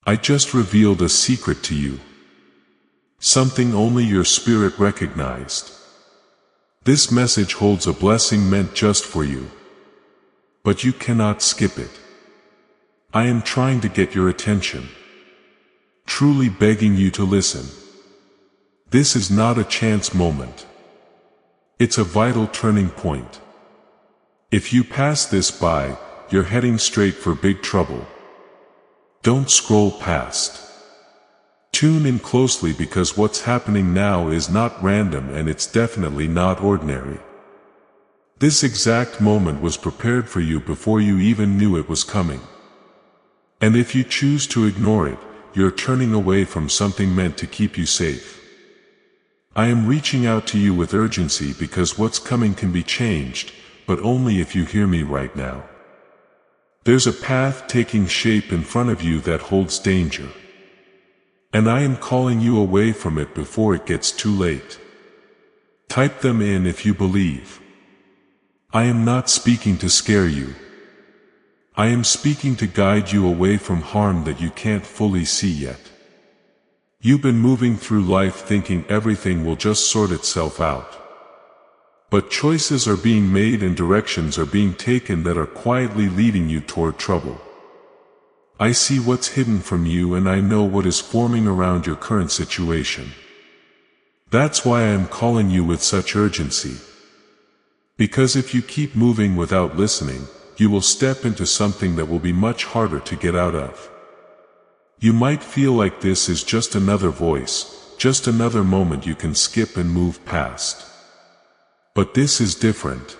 I just revealed a secret to you. Something only your spirit recognized. This message holds a blessing meant just for you. But you cannot skip it. I am trying to get your attention. Truly begging you to listen. This is not a chance moment. It's a vital turning point. If you pass this by, you're heading straight for big trouble. Don't scroll past. Tune in closely because what's happening now is not random and it's definitely not ordinary. This exact moment was prepared for you before you even knew it was coming. And if you choose to ignore it, you're turning away from something meant to keep you safe. I am reaching out to you with urgency because what's coming can be changed, but only if you hear me right now. There's a path taking shape in front of you that holds danger. And I am calling you away from it before it gets too late. Type them in if you believe. I am not speaking to scare you. I am speaking to guide you away from harm that you can't fully see yet. You've been moving through life thinking everything will just sort itself out. But choices are being made and directions are being taken that are quietly leading you toward trouble. I see what's hidden from you and I know what is forming around your current situation. That's why I am calling you with such urgency. Because if you keep moving without listening, you will step into something that will be much harder to get out of. You might feel like this is just another voice, just another moment you can skip and move past. But this is different.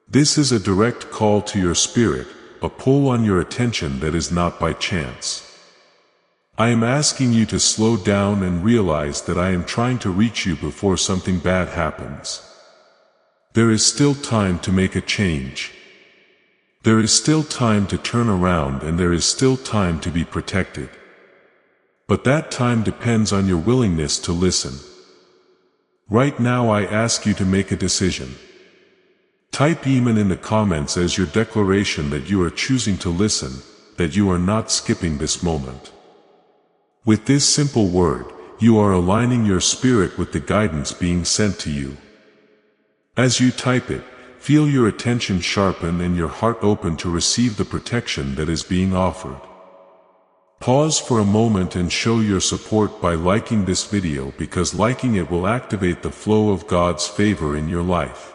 This is a direct call to your spirit, a pull on your attention that is not by chance. I am asking you to slow down and realize that I am trying to reach you before something bad happens. There is still time to make a change. There is still time to turn around and there is still time to be protected. But that time depends on your willingness to listen. Right now I ask you to make a decision. Type Amen in the comments as your declaration that you are choosing to listen, that you are not skipping this moment. With this simple word, you are aligning your spirit with the guidance being sent to you. As you type it, feel your attention sharpen and your heart open to receive the protection that is being offered. Pause for a moment and show your support by liking this video because liking it will activate the flow of God's favor in your life.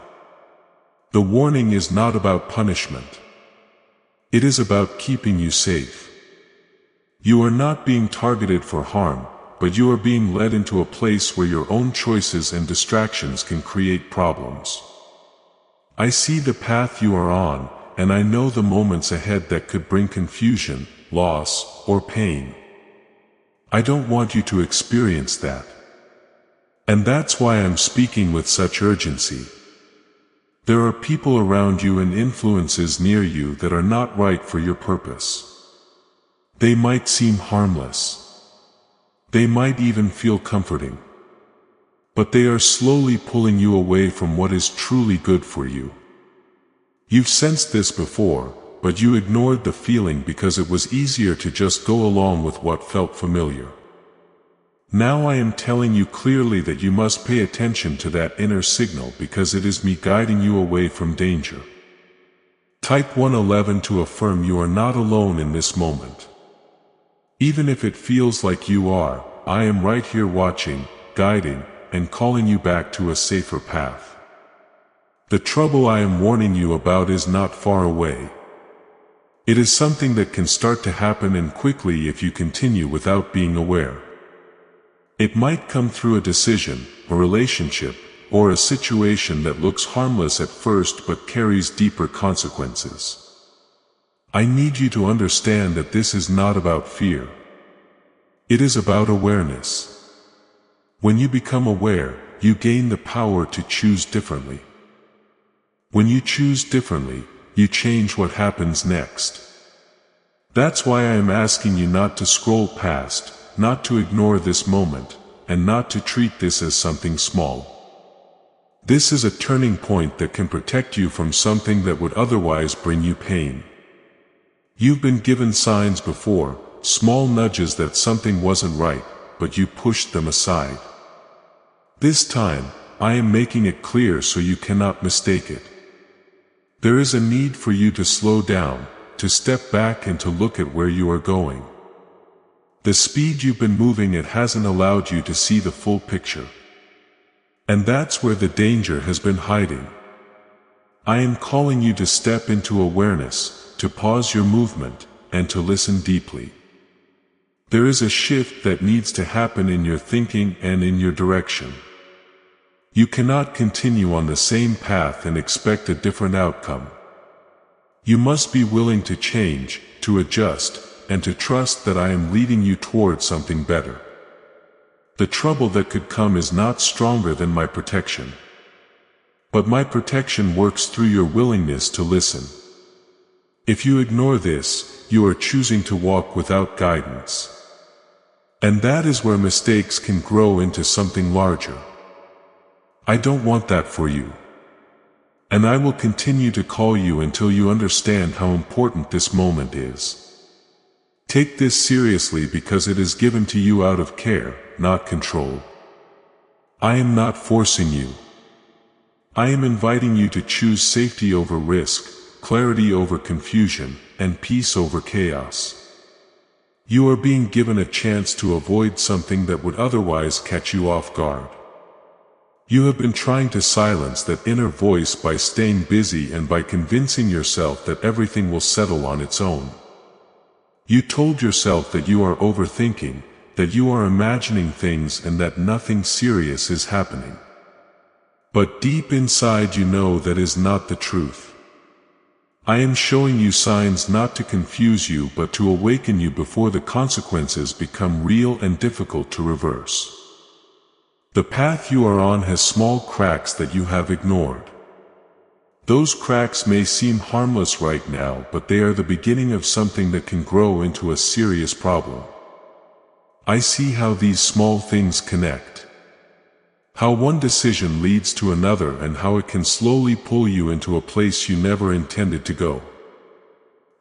The warning is not about punishment. It is about keeping you safe. You are not being targeted for harm, but you are being led into a place where your own choices and distractions can create problems. I see the path you are on, and I know the moments ahead that could bring confusion, loss, or pain. I don't want you to experience that. And that's why I'm speaking with such urgency. There are people around you and influences near you that are not right for your purpose. They might seem harmless. They might even feel comforting. But they are slowly pulling you away from what is truly good for you. You've sensed this before, but you ignored the feeling because it was easier to just go along with what felt familiar. Now I am telling you clearly that you must pay attention to that inner signal because it is me guiding you away from danger. Type 111 to affirm you are not alone in this moment. Even if it feels like you are, I am right here watching, guiding, and calling you back to a safer path. The trouble I am warning you about is not far away. It is something that can start to happen and quickly if you continue without being aware. It might come through a decision, a relationship, or a situation that looks harmless at first but carries deeper consequences. I need you to understand that this is not about fear. It is about awareness. When you become aware, you gain the power to choose differently. When you choose differently, you change what happens next. That's why I am asking you not to scroll past, not to ignore this moment, and not to treat this as something small. This is a turning point that can protect you from something that would otherwise bring you pain. You've been given signs before, small nudges that something wasn't right, but you pushed them aside. This time, I am making it clear so you cannot mistake it. There is a need for you to slow down, to step back and to look at where you are going. The speed you've been moving at hasn't allowed you to see the full picture. And that's where the danger has been hiding. I am calling you to step into awareness, to pause your movement, and to listen deeply. There is a shift that needs to happen in your thinking and in your direction. You cannot continue on the same path and expect a different outcome. You must be willing to change, to adjust, and to trust that I am leading you towards something better. The trouble that could come is not stronger than my protection. But my protection works through your willingness to listen. If you ignore this, you are choosing to walk without guidance. And that is where mistakes can grow into something larger. I don't want that for you. And I will continue to call you until you understand how important this moment is. Take this seriously because it is given to you out of care, not control. I am not forcing you. I am inviting you to choose safety over risk, clarity over confusion, and peace over chaos. You are being given a chance to avoid something that would otherwise catch you off guard. You have been trying to silence that inner voice by staying busy and by convincing yourself that everything will settle on its own. You told yourself that you are overthinking, that you are imagining things and that nothing serious is happening. But deep inside you know that is not the truth. I am showing you signs not to confuse you but to awaken you before the consequences become real and difficult to reverse. The path you are on has small cracks that you have ignored. Those cracks may seem harmless right now, but they are the beginning of something that can grow into a serious problem. I see how these small things connect. How one decision leads to another and how it can slowly pull you into a place you never intended to go.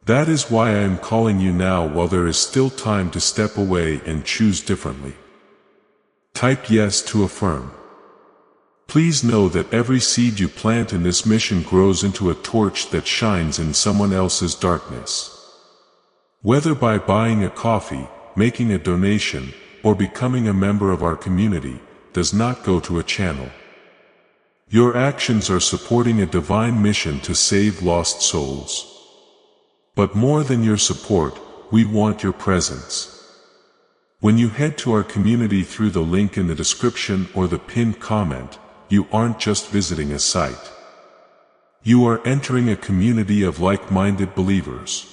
That is why I am calling you now while there is still time to step away and choose differently. Type yes to affirm. Please know that every seed you plant in this mission grows into a torch that shines in someone else's darkness. Whether by buying a coffee, making a donation, or becoming a member of our community, does not go to a channel. Your actions are supporting a divine mission to save lost souls. But more than your support, we want your presence. When you head to our community through the link in the description or the pinned comment, you aren't just visiting a site. You are entering a community of like-minded believers.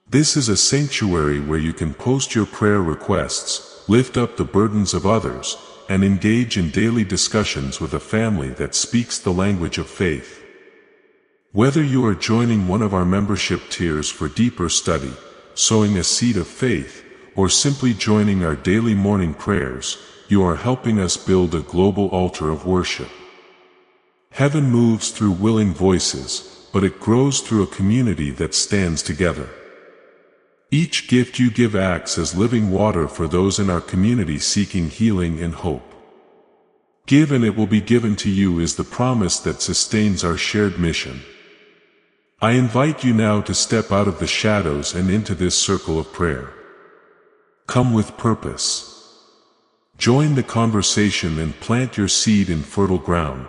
This is a sanctuary where you can post your prayer requests, lift up the burdens of others, and engage in daily discussions with a family that speaks the language of faith. Whether you are joining one of our membership tiers for deeper study, sowing a seed of faith, or simply joining our daily morning prayers, you are helping us build a global altar of worship. Heaven moves through willing voices, but it grows through a community that stands together. Each gift you give acts as living water for those in our community seeking healing and hope. Give and it will be given to you is the promise that sustains our shared mission. I invite you now to step out of the shadows and into this circle of prayer. Come with purpose. Join the conversation and plant your seed in fertile ground.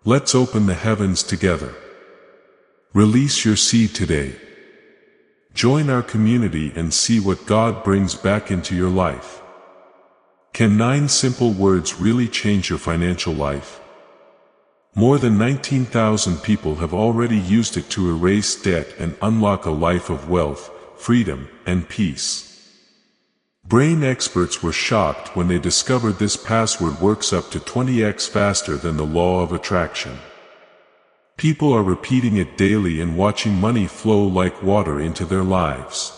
Let's open the heavens together. Release your seed today. Join our community and see what God brings back into your life. Can 9 simple words really change your financial life? More than 19,000 people have already used it to erase debt and unlock a life of wealth, freedom, and peace. Brain experts were shocked when they discovered this password works up to 20x faster than the law of attraction. People are repeating it daily and watching money flow like water into their lives.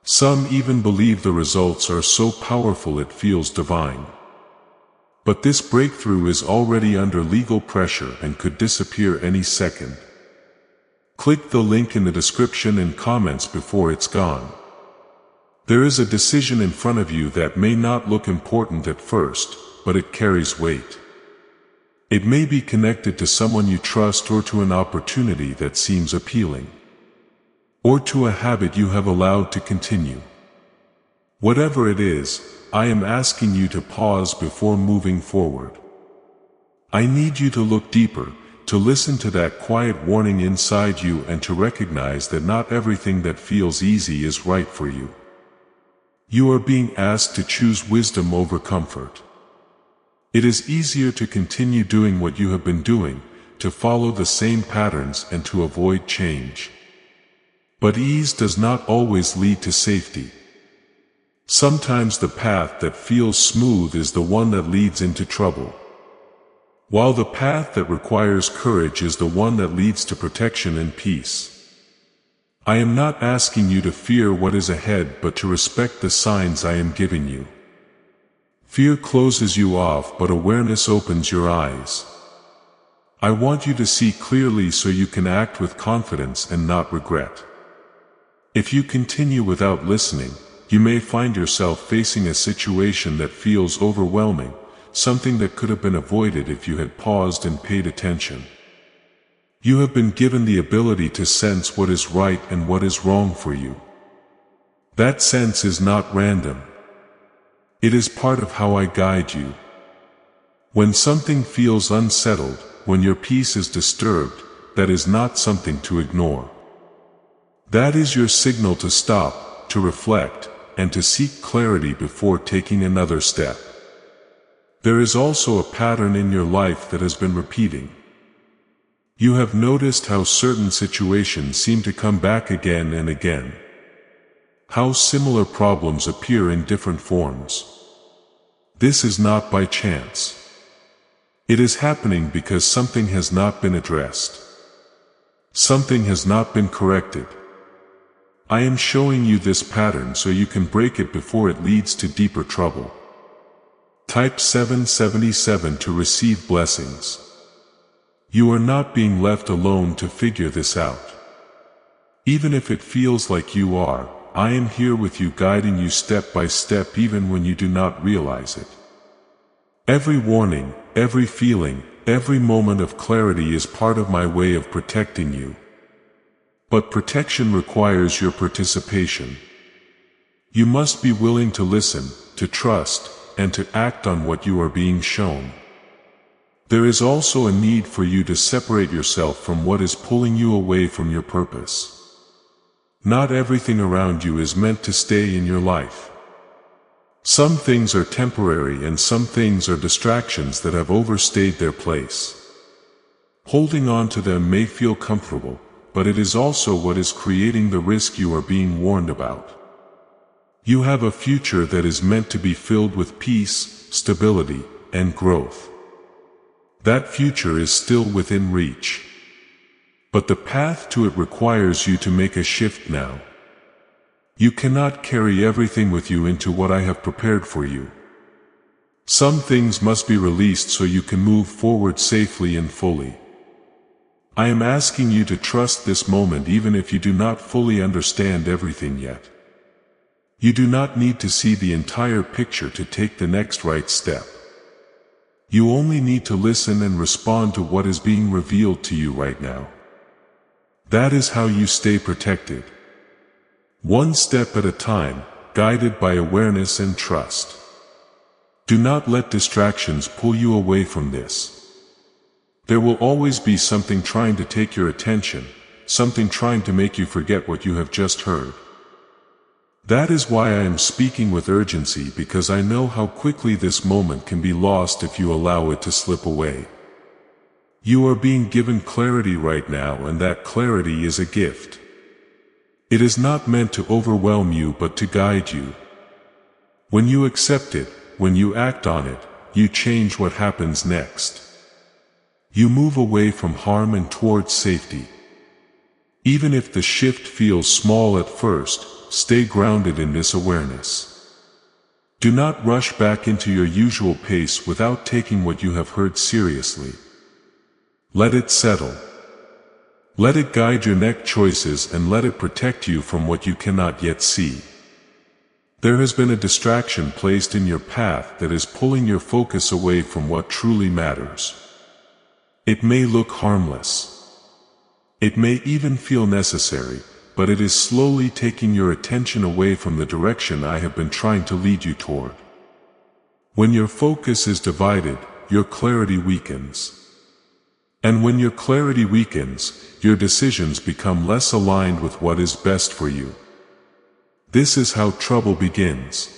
Some even believe the results are so powerful it feels divine. But this breakthrough is already under legal pressure and could disappear any second. Click the link in the description and comments before it's gone. There is a decision in front of you that may not look important at first, but it carries weight. It may be connected to someone you trust or to an opportunity that seems appealing, or to a habit you have allowed to continue. Whatever it is, I am asking you to pause before moving forward. I need you to look deeper, to listen to that quiet warning inside you and to recognize that not everything that feels easy is right for you. You are being asked to choose wisdom over comfort. It is easier to continue doing what you have been doing, to follow the same patterns and to avoid change. But ease does not always lead to safety. Sometimes the path that feels smooth is the one that leads into trouble, while the path that requires courage is the one that leads to protection and peace. I am not asking you to fear what is ahead but to respect the signs I am giving you. Fear closes you off, but awareness opens your eyes. I want you to see clearly so you can act with confidence and not regret. If you continue without listening, you may find yourself facing a situation that feels overwhelming, something that could have been avoided if you had paused and paid attention. You have been given the ability to sense what is right and what is wrong for you. That sense is not random. It is part of how I guide you. When something feels unsettled, when your peace is disturbed, that is not something to ignore. That is your signal to stop, to reflect, and to seek clarity before taking another step. There is also a pattern in your life that has been repeating. You have noticed how certain situations seem to come back again and again. How similar problems appear in different forms. This is not by chance. It is happening because something has not been addressed. Something has not been corrected. I am showing you this pattern so you can break it before it leads to deeper trouble. Type 777 to receive blessings. You are not being left alone to figure this out. Even if it feels like you are, I am here with you, guiding you step by step even when you do not realize it. Every warning, every feeling, every moment of clarity is part of my way of protecting you. But protection requires your participation. You must be willing to listen, to trust, and to act on what you are being shown. There is also a need for you to separate yourself from what is pulling you away from your purpose. Not everything around you is meant to stay in your life. Some things are temporary and some things are distractions that have overstayed their place. Holding on to them may feel comfortable, but it is also what is creating the risk you are being warned about. You have a future that is meant to be filled with peace, stability, and growth. That future is still within reach. But the path to it requires you to make a shift now. You cannot carry everything with you into what I have prepared for you. Some things must be released so you can move forward safely and fully. I am asking you to trust this moment even if you do not fully understand everything yet. You do not need to see the entire picture to take the next right step. You only need to listen and respond to what is being revealed to you right now. That is how you stay protected. One step at a time, guided by awareness and trust. Do not let distractions pull you away from this. There will always be something trying to take your attention, something trying to make you forget what you have just heard. That is why I am speaking with urgency, because I know how quickly this moment can be lost if you allow it to slip away. You are being given clarity right now, and that clarity is a gift. It is not meant to overwhelm you but to guide you. When you accept it, when you act on it, you change what happens next. You move away from harm and towards safety. Even if the shift feels small at first, stay grounded in this awareness. Do not rush back into your usual pace without taking what you have heard seriously. Let it settle. Let it guide your next choices and let it protect you from what you cannot yet see. There has been a distraction placed in your path that is pulling your focus away from what truly matters. It may look harmless. It may even feel necessary, but it is slowly taking your attention away from the direction I have been trying to lead you toward. When your focus is divided, your clarity weakens. And when your clarity weakens, your decisions become less aligned with what is best for you. This is how trouble begins.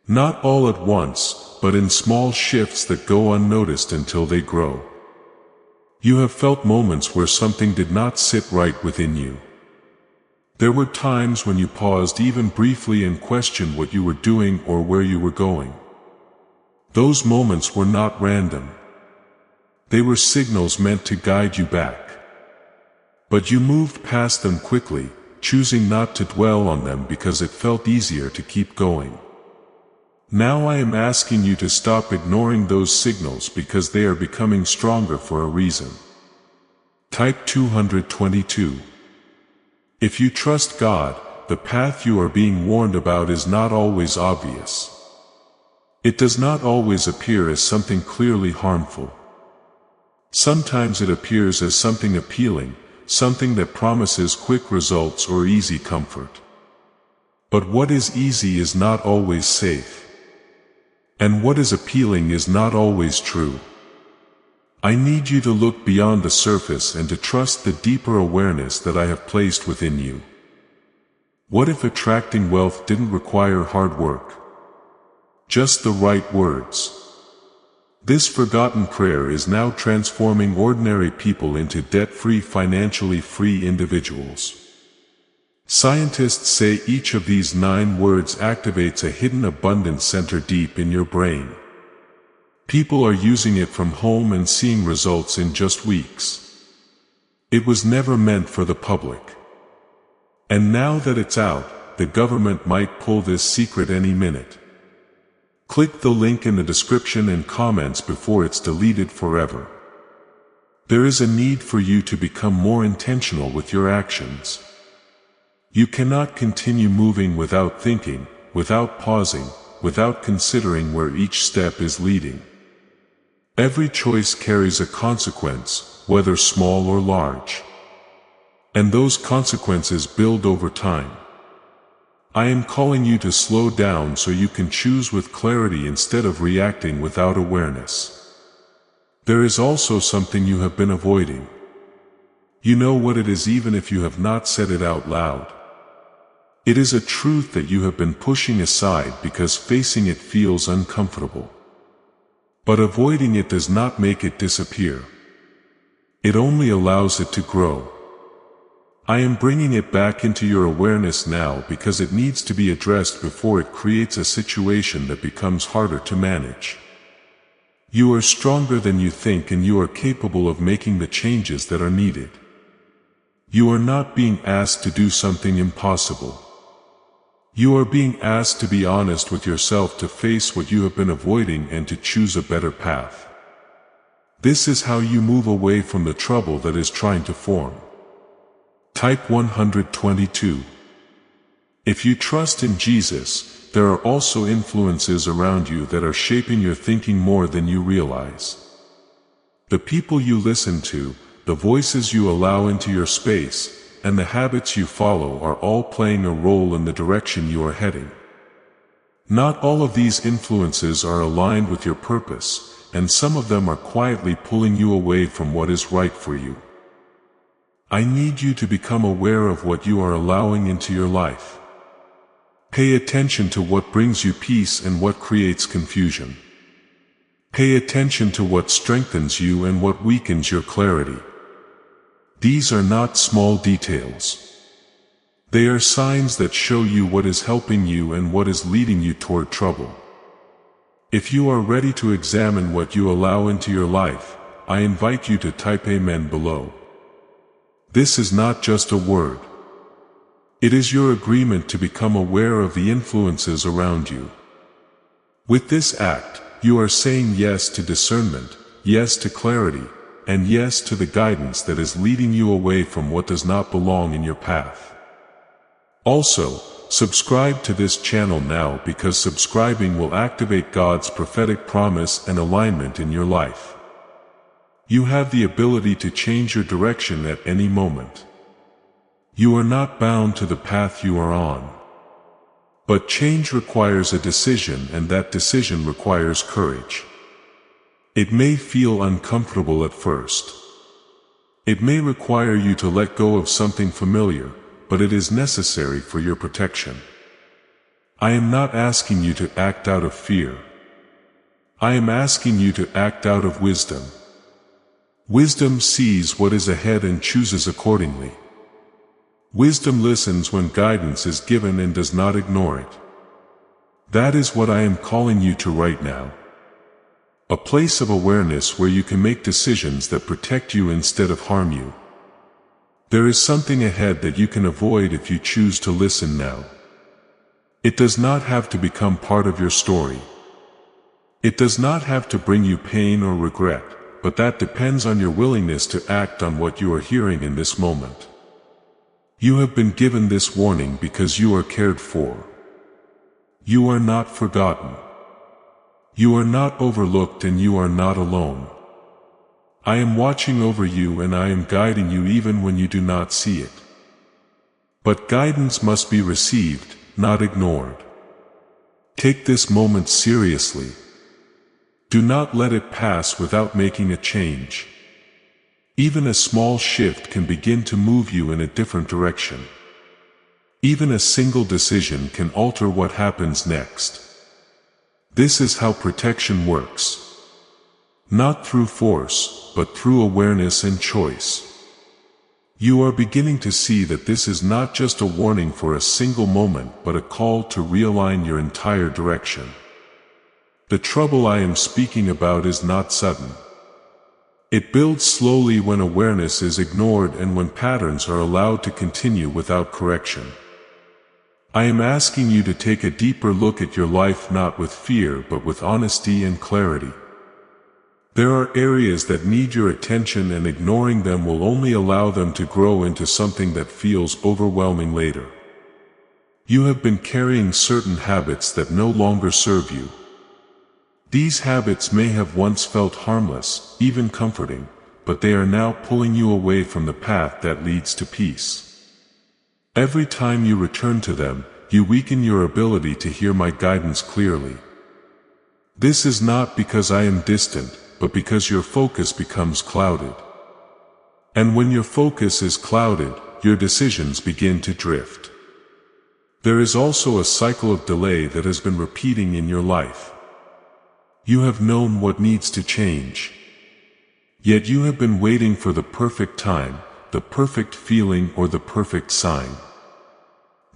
Not all at once, but in small shifts that go unnoticed until they grow. You have felt moments where something did not sit right within you. There were times when you paused even briefly and questioned what you were doing or where you were going. Those moments were not random. They were signals meant to guide you back. But you moved past them quickly, choosing not to dwell on them because it felt easier to keep going. Now I am asking you to stop ignoring those signals because they are becoming stronger for a reason. Type 222. If you trust God, the path you are being warned about is not always obvious. It does not always appear as something clearly harmful. Sometimes it appears as something appealing, something that promises quick results or easy comfort. But what is easy is not always safe. And what is appealing is not always true. I need you to look beyond the surface and to trust the deeper awareness that I have placed within you. What if attracting wealth didn't require hard work? Just the right words. This forgotten prayer is now transforming ordinary people into debt-free, financially free individuals. Scientists say each of these 9 words activates a hidden abundance center deep in your brain. People are using it from home and seeing results in just weeks. It was never meant for the public. And now that it's out, the government might pull this secret any minute. Click the link in the description and comments before it's deleted forever. There is a need for you to become more intentional with your actions. You cannot continue moving without thinking, without pausing, without considering where each step is leading. Every choice carries a consequence, whether small or large. And those consequences build over time. I am calling you to slow down so you can choose with clarity instead of reacting without awareness. There is also something you have been avoiding. You know what it is even if you have not said it out loud. It is a truth that you have been pushing aside because facing it feels uncomfortable. But avoiding it does not make it disappear. It only allows it to grow. I am bringing it back into your awareness now because it needs to be addressed before it creates a situation that becomes harder to manage. You are stronger than you think and you are capable of making the changes that are needed. You are not being asked to do something impossible. You are being asked to be honest with yourself, to face what you have been avoiding and to choose a better path. This is how you move away from the trouble that is trying to form. Type 122. If you trust in Jesus, there are also influences around you that are shaping your thinking more than you realize. The people you listen to, the voices you allow into your space, and the habits you follow are all playing a role in the direction you are heading. Not all of these influences are aligned with your purpose, and some of them are quietly pulling you away from what is right for you. I need you to become aware of what you are allowing into your life. Pay attention to what brings you peace and what creates confusion. Pay attention to what strengthens you and what weakens your clarity. These are not small details. They are signs that show you what is helping you and what is leading you toward trouble. If you are ready to examine what you allow into your life, I invite you to type Amen below. This is not just a word. It is your agreement to become aware of the influences around you. With this act, you are saying yes to discernment, yes to clarity, and yes to the guidance that is leading you away from what does not belong in your path. Also, subscribe to this channel now, because subscribing will activate God's prophetic promise and alignment in your life. You have the ability to change your direction at any moment. You are not bound to the path you are on. But change requires a decision, and that decision requires courage. It may feel uncomfortable at first. It may require you to let go of something familiar, but it is necessary for your protection. I am not asking you to act out of fear. I am asking you to act out of wisdom. Wisdom sees what is ahead and chooses accordingly. Wisdom listens when guidance is given and does not ignore it. That is what I am calling you to right now. A place of awareness where you can make decisions that protect you instead of harm you. There is something ahead that you can avoid if you choose to listen now. It does not have to become part of your story. It does not have to bring you pain or regret, but that depends on your willingness to act on what you are hearing in this moment. You have been given this warning because you are cared for. You are not forgotten. You are not overlooked, and you are not alone. I am watching over you, and I am guiding you even when you do not see it. But guidance must be received, not ignored. Take this moment seriously. Do not let it pass without making a change. Even a small shift can begin to move you in a different direction. Even a single decision can alter what happens next. This is how protection works. Not through force, but through awareness and choice. You are beginning to see that this is not just a warning for a single moment, but a call to realign your entire direction. The trouble I am speaking about is not sudden. It builds slowly when awareness is ignored and when patterns are allowed to continue without correction. I am asking you to take a deeper look at your life, not with fear but with honesty and clarity. There are areas that need your attention, and ignoring them will only allow them to grow into something that feels overwhelming later. You have been carrying certain habits that no longer serve you. These habits may have once felt harmless, even comforting, but they are now pulling you away from the path that leads to peace. Every time you return to them, you weaken your ability to hear my guidance clearly. This is not because I am distant, but because your focus becomes clouded. And when your focus is clouded, your decisions begin to drift. There is also a cycle of delay that has been repeating in your life. You have known what needs to change. Yet you have been waiting for the perfect time, the perfect feeling, or the perfect sign.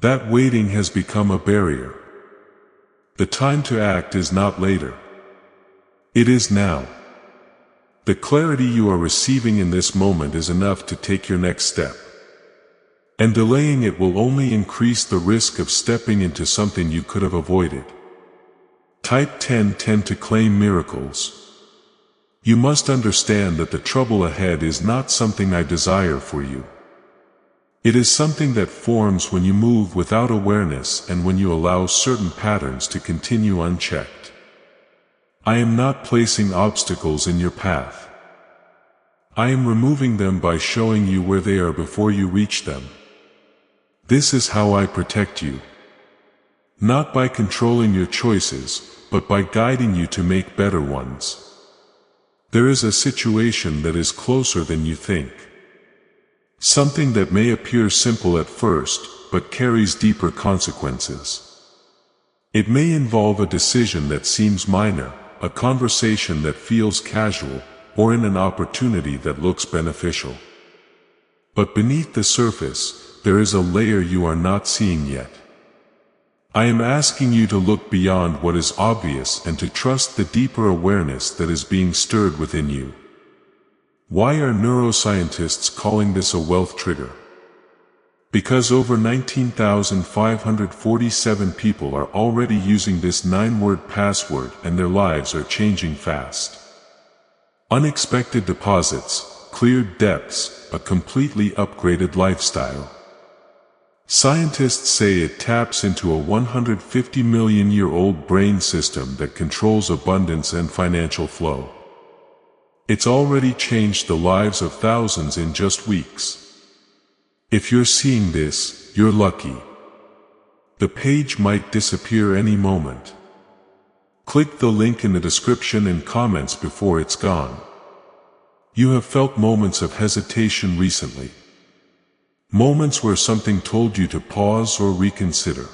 That waiting has become a barrier. The time to act is not later. It is now. The clarity you are receiving in this moment is enough to take your next step. And delaying it will only increase the risk of stepping into something you could have avoided. Type 10 tend to claim miracles. You must understand that the trouble ahead is not something I desire for you. It is something that forms when you move without awareness and when you allow certain patterns to continue unchecked. I am not placing obstacles in your path. I am removing them by showing you where they are before you reach them. This is how I protect you. Not by controlling your choices, but by guiding you to make better ones. There is a situation that is closer than you think. Something that may appear simple at first, but carries deeper consequences. It may involve a decision that seems minor, a conversation that feels casual, or in an opportunity that looks beneficial. But beneath the surface, there is a layer you are not seeing yet. I am asking you to look beyond what is obvious and to trust the deeper awareness that is being stirred within you. Why are neuroscientists calling this a wealth trigger? Because over 19,547 people are already using this 9-word password, and their lives are changing fast. Unexpected deposits, cleared debts, a completely upgraded lifestyle. Scientists say it taps into a 150 million-year-old brain system that controls abundance and financial flow. It's already changed the lives of thousands in just weeks. If you're seeing this, you're lucky. The page might disappear any moment. Click the link in the description and comments before it's gone. You have felt moments of hesitation recently. Moments where something told you to pause or reconsider.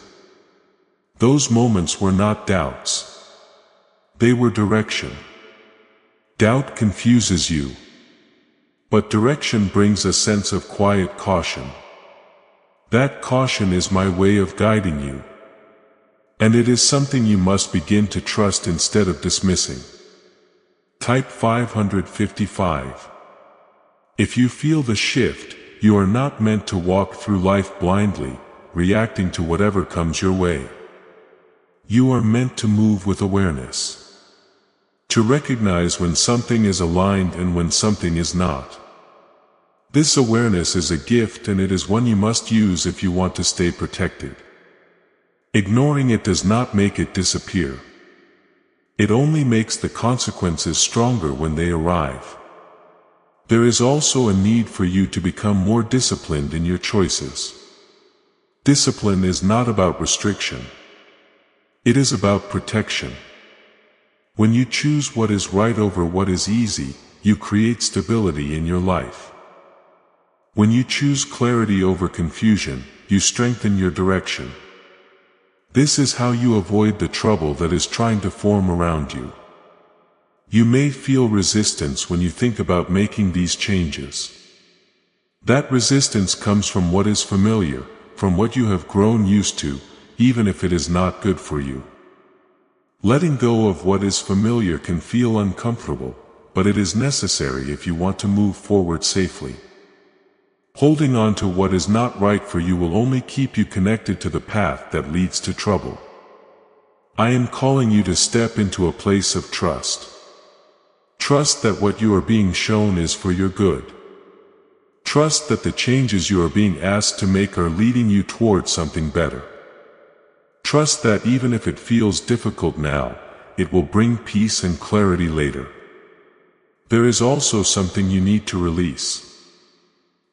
Those moments were not doubts. They were direction. Doubt confuses you. But direction brings a sense of quiet caution. That caution is my way of guiding you. And it is something you must begin to trust instead of dismissing. Type 555. If you feel the shift, you are not meant to walk through life blindly, reacting to whatever comes your way. You are meant to move with awareness. To recognize when something is aligned and when something is not. This awareness is a gift, and it is one you must use if you want to stay protected. Ignoring it does not make it disappear. It only makes the consequences stronger when they arrive. There is also a need for you to become more disciplined in your choices. Discipline is not about restriction. It is about protection. When you choose what is right over what is easy, you create stability in your life. When you choose clarity over confusion, you strengthen your direction. This is how you avoid the trouble that is trying to form around you. You may feel resistance when you think about making these changes. That resistance comes from what is familiar, from what you have grown used to, even if it is not good for you. Letting go of what is familiar can feel uncomfortable, but it is necessary if you want to move forward safely. Holding on to what is not right for you will only keep you connected to the path that leads to trouble. I am calling you to step into a place of trust. Trust that what you are being shown is for your good. Trust that the changes you are being asked to make are leading you towards something better. Trust that even if it feels difficult now, it will bring peace and clarity later. There is also something you need to release.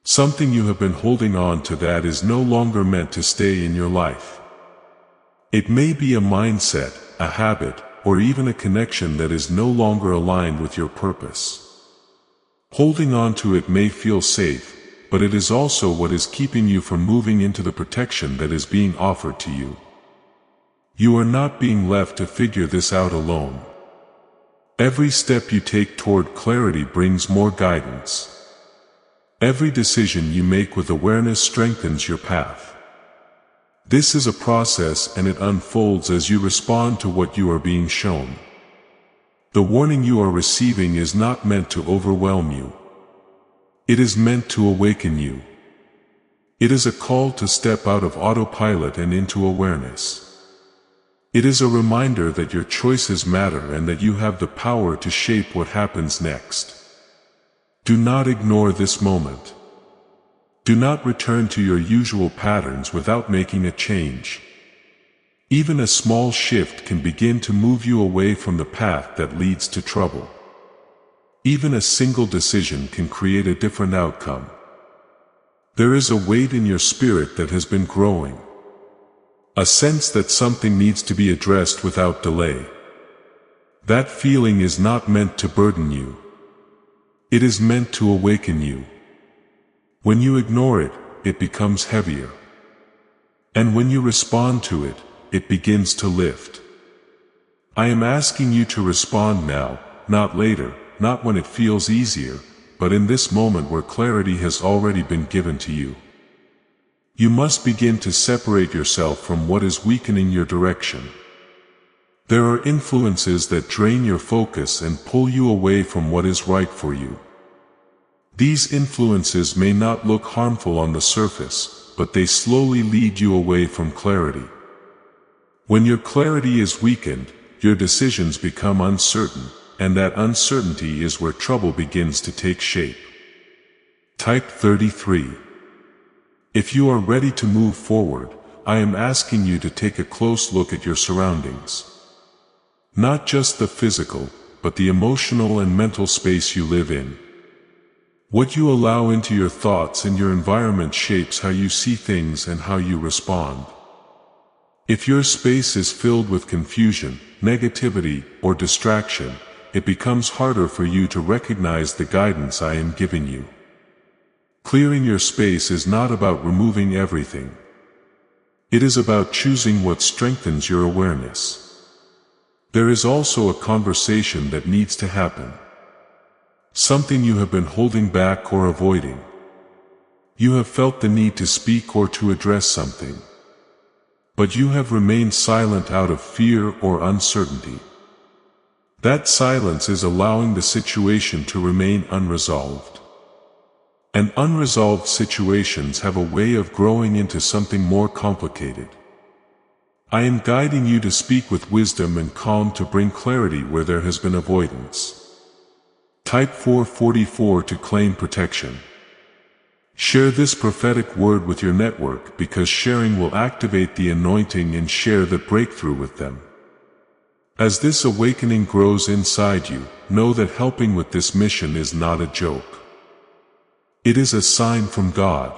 Something you have been holding on to that is no longer meant to stay in your life. It may be a mindset, a habit, or even a connection that is no longer aligned with your purpose. Holding on to it may feel safe, but it is also what is keeping you from moving into the protection that is being offered to you. You are not being left to figure this out alone. Every step you take toward clarity brings more guidance. Every decision you make with awareness strengthens your path. This is a process, and it unfolds as you respond to what you are being shown. The warning you are receiving is not meant to overwhelm you. It is meant to awaken you. It is a call to step out of autopilot and into awareness. It is a reminder that your choices matter and that you have the power to shape what happens next. Do not ignore this moment. Do not return to your usual patterns without making a change. Even a small shift can begin to move you away from the path that leads to trouble. Even a single decision can create a different outcome. There is a weight in your spirit that has been growing. A sense that something needs to be addressed without delay. That feeling is not meant to burden you. It is meant to awaken you. When you ignore it, it becomes heavier. And when you respond to it, it begins to lift. I am asking you to respond now, not later, not when it feels easier, but in this moment where clarity has already been given to you. You must begin to separate yourself from what is weakening your direction. There are influences that drain your focus and pull you away from what is right for you. These influences may not look harmful on the surface, but they slowly lead you away from clarity. When your clarity is weakened, your decisions become uncertain, and that uncertainty is where trouble begins to take shape. Type 33. If you are ready to move forward, I am asking you to take a close look at your surroundings. Not just the physical, but the emotional and mental space you live in. What you allow into your thoughts and your environment shapes how you see things and how you respond. If your space is filled with confusion, negativity, or distraction, it becomes harder for you to recognize the guidance I am giving you. Clearing your space is not about removing everything. It is about choosing what strengthens your awareness. There is also a conversation that needs to happen. Something you have been holding back or avoiding. You have felt the need to speak or to address something. But you have remained silent out of fear or uncertainty. That silence is allowing the situation to remain unresolved. And unresolved situations have a way of growing into something more complicated. I am guiding you to speak with wisdom and calm to bring clarity where there has been avoidance. Type 444 to claim protection. Share this prophetic word with your network because sharing will activate the anointing and share the breakthrough with them. As this awakening grows inside you, know that helping with this mission is not a joke. It is a sign from God.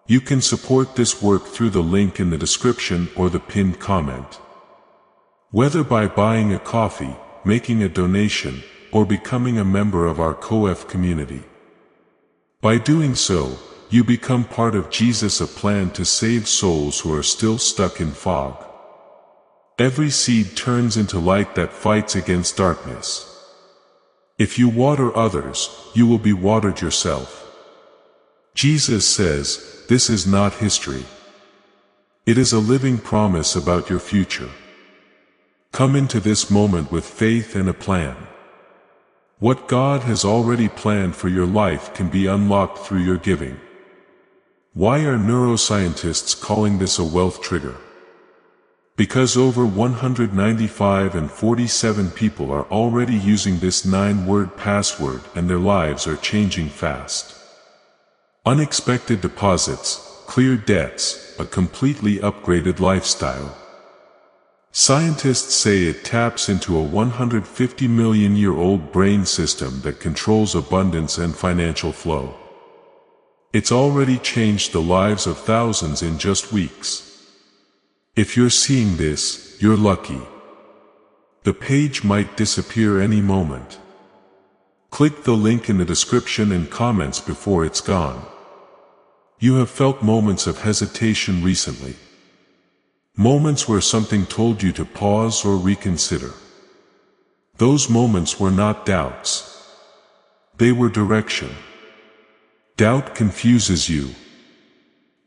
You can support this work through the link in the description or the pinned comment. Whether by buying a coffee, making a donation, or becoming a member of our COEF community. By doing so, you become part of Jesus' plan to save souls who are still stuck in fog. Every seed turns into light that fights against darkness. If you water others, you will be watered yourself. Jesus says, this is not history. It is a living promise about your future. Come into this moment with faith and a plan. What God has already planned for your life can be unlocked through your giving. Why are neuroscientists calling this a wealth trigger? Because over 195,047 people are already using this 9-word password and their lives are changing fast. Unexpected deposits, clear debts, a completely upgraded lifestyle. Scientists say it taps into a 150-million-year-old brain system that controls abundance and financial flow. It's already changed the lives of thousands in just weeks. If you're seeing this, you're lucky. The page might disappear any moment. Click the link in the description and comments before it's gone. You have felt moments of hesitation recently. Moments where something told you to pause or reconsider. Those moments were not doubts. They were direction. Doubt confuses you.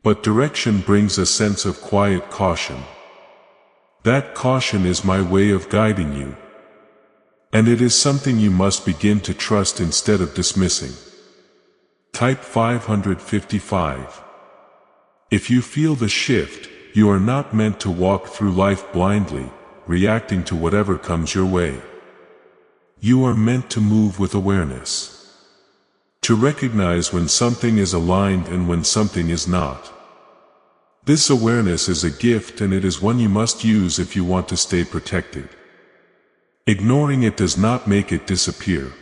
But direction brings a sense of quiet caution. That caution is my way of guiding you. And it is something you must begin to trust instead of dismissing. Type 555. If you feel the shift, you are not meant to walk through life blindly, reacting to whatever comes your way. You are meant to move with awareness. To recognize when something is aligned and when something is not. This awareness is a gift and it is one you must use if you want to stay protected. Ignoring it does not make it disappear.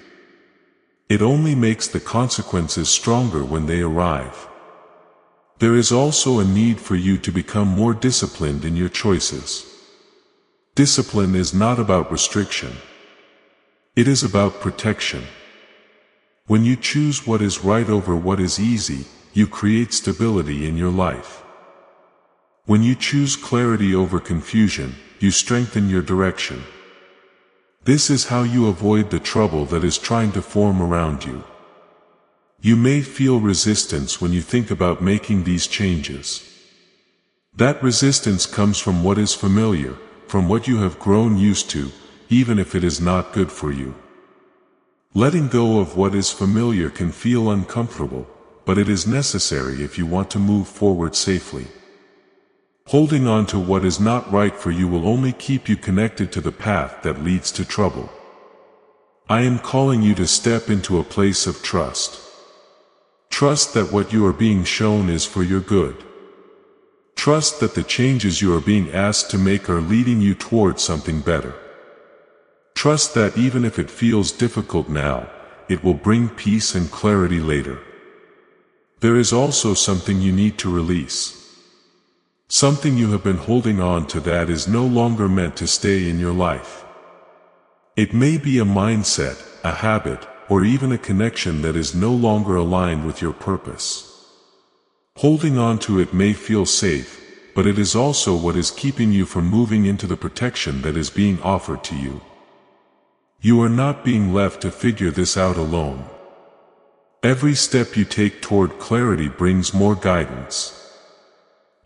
It only makes the consequences stronger when they arrive. There is also a need for you to become more disciplined in your choices. Discipline is not about restriction. It is about protection. When you choose what is right over what is easy, you create stability in your life. When you choose clarity over confusion, you strengthen your direction. This is how you avoid the trouble that is trying to form around you. You may feel resistance when you think about making these changes. That resistance comes from what is familiar, from what you have grown used to, even if it is not good for you. Letting go of what is familiar can feel uncomfortable, but it is necessary if you want to move forward safely. Holding on to what is not right for you will only keep you connected to the path that leads to trouble. I am calling you to step into a place of trust. Trust that what you are being shown is for your good. Trust that the changes you are being asked to make are leading you towards something better. Trust that even if it feels difficult now, it will bring peace and clarity later. There is also something you need to release. Something you have been holding on to that is no longer meant to stay in your life. It may be a mindset, a habit, or even a connection that is no longer aligned with your purpose. Holding on to it may feel safe, but it is also what is keeping you from moving into the protection that is being offered to you. You are not being left to figure this out alone. Every step you take toward clarity brings more guidance.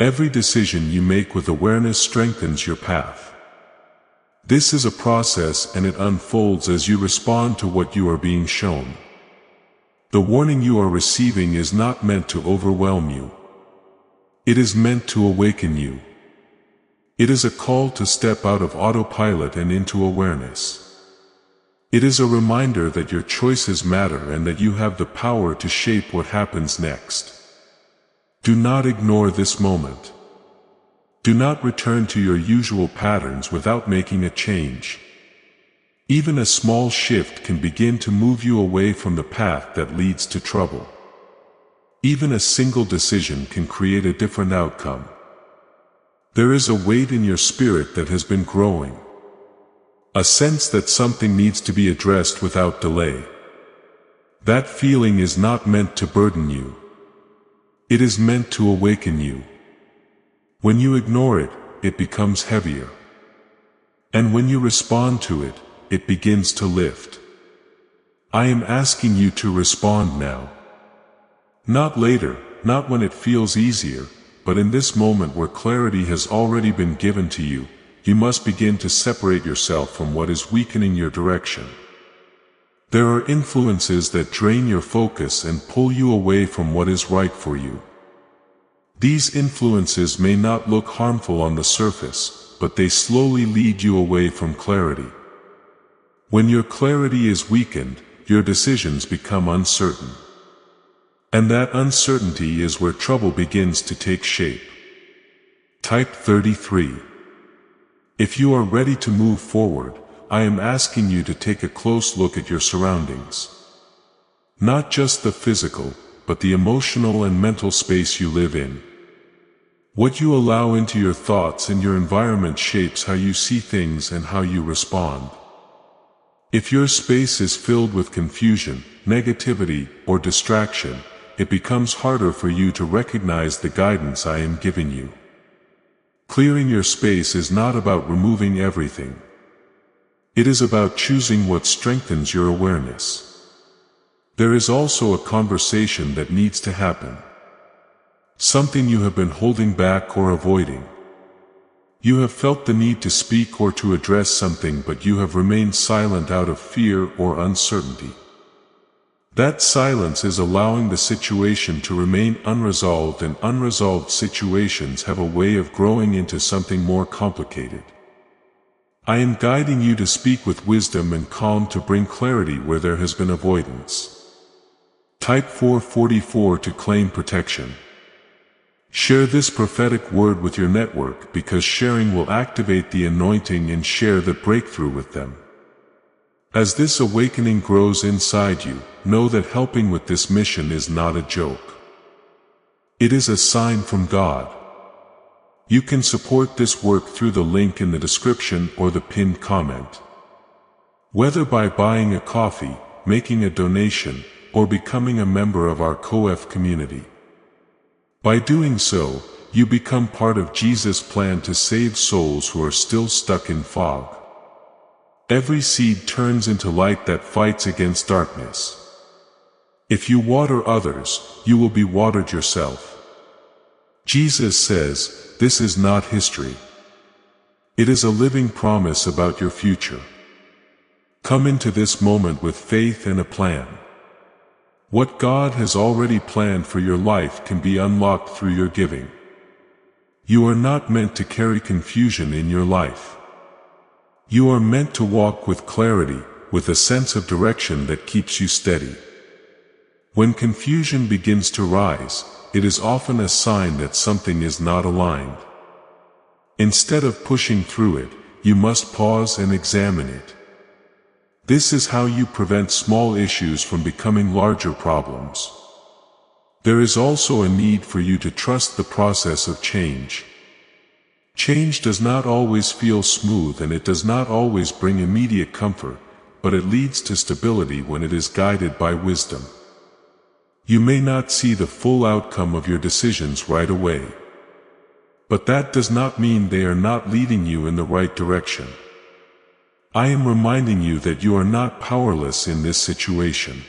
Every decision you make with awareness strengthens your path. This is a process, and it unfolds as you respond to what you are being shown. The warning you are receiving is not meant to overwhelm you. It is meant to awaken you. It is a call to step out of autopilot and into awareness. It is a reminder that your choices matter and that you have the power to shape what happens next. Do not ignore this moment. Do not return to your usual patterns without making a change. Even a small shift can begin to move you away from the path that leads to trouble. Even a single decision can create a different outcome. There is a weight in your spirit that has been growing. A sense that something needs to be addressed without delay. That feeling is not meant to burden you. It is meant to awaken you. When you ignore it, it becomes heavier. And when you respond to it, it begins to lift. I am asking you to respond now. Not later, not when it feels easier, but in this moment where clarity has already been given to you, you must begin to separate yourself from what is weakening your direction. There are influences that drain your focus and pull you away from what is right for you. These influences may not look harmful on the surface, but they slowly lead you away from clarity. When your clarity is weakened, your decisions become uncertain. And that uncertainty is where trouble begins to take shape. Type 33. If you are ready to move forward, I am asking you to take a close look at your surroundings. Not just the physical, but the emotional and mental space you live in. What you allow into your thoughts and your environment shapes how you see things and how you respond. If your space is filled with confusion, negativity, or distraction, it becomes harder for you to recognize the guidance I am giving you. Clearing your space is not about removing everything. It is about choosing what strengthens your awareness. There is also a conversation that needs to happen. Something you have been holding back or avoiding. You have felt the need to speak or to address something, but you have remained silent out of fear or uncertainty. That silence is allowing the situation to remain unresolved, and unresolved situations have a way of growing into something more complicated. I am guiding you to speak with wisdom and calm to bring clarity where there has been avoidance. Type 444 to claim protection. Share this prophetic word with your network, because sharing will activate the anointing and share the breakthrough with them. As this awakening grows inside you, know that helping with this mission is not a joke. It is a sign from God. You can support this work through the link in the description or the pinned comment. Whether by buying a coffee, making a donation, or becoming a member of our COF community. By doing so, you become part of Jesus' plan to save souls who are still stuck in fog. Every seed turns into light that fights against darkness. If you water others, you will be watered yourself. Jesus says, this is not history. It is a living promise about your future. Come into this moment with faith and a plan. What God has already planned for your life can be unlocked through your giving. You are not meant to carry confusion in your life. You are meant to walk with clarity, with a sense of direction that keeps you steady. When confusion begins to rise, it is often a sign that something is not aligned. Instead of pushing through it, you must pause and examine it. This is how you prevent small issues from becoming larger problems. There is also a need for you to trust the process of change. Change does not always feel smooth and it does not always bring immediate comfort, but it leads to stability when it is guided by wisdom. You may not see the full outcome of your decisions right away, but that does not mean they are not leading you in the right direction. I am reminding you that you are not powerless in this situation.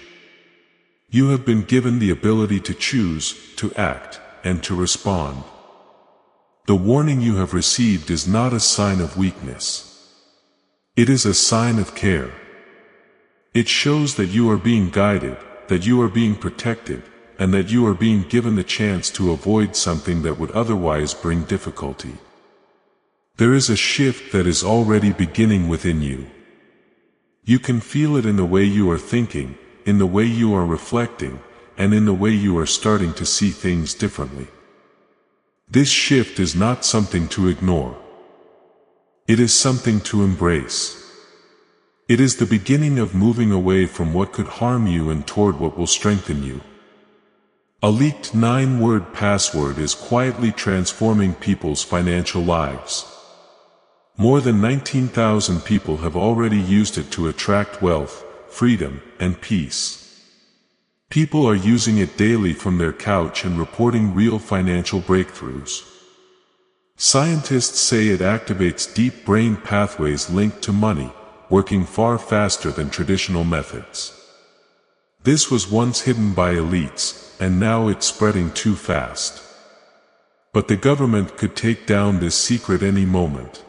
You have been given the ability to choose, to act, and to respond. The warning you have received is not a sign of weakness. It is a sign of care. It shows that you are being guided, that you are being protected, and that you are being given the chance to avoid something that would otherwise bring difficulty. There is a shift that is already beginning within you. You can feel it in the way you are thinking, in the way you are reflecting, and in the way you are starting to see things differently. This shift is not something to ignore. It is something to embrace. It is the beginning of moving away from what could harm you and toward what will strengthen you. A leaked 9-word password is quietly transforming people's financial lives. More than 19,000 people have already used it to attract wealth, freedom, and peace. People are using it daily from their couch and reporting real financial breakthroughs. Scientists say it activates deep brain pathways linked to money, working far faster than traditional methods. This was once hidden by elites, and now it's spreading too fast. But the government could take down this secret any moment.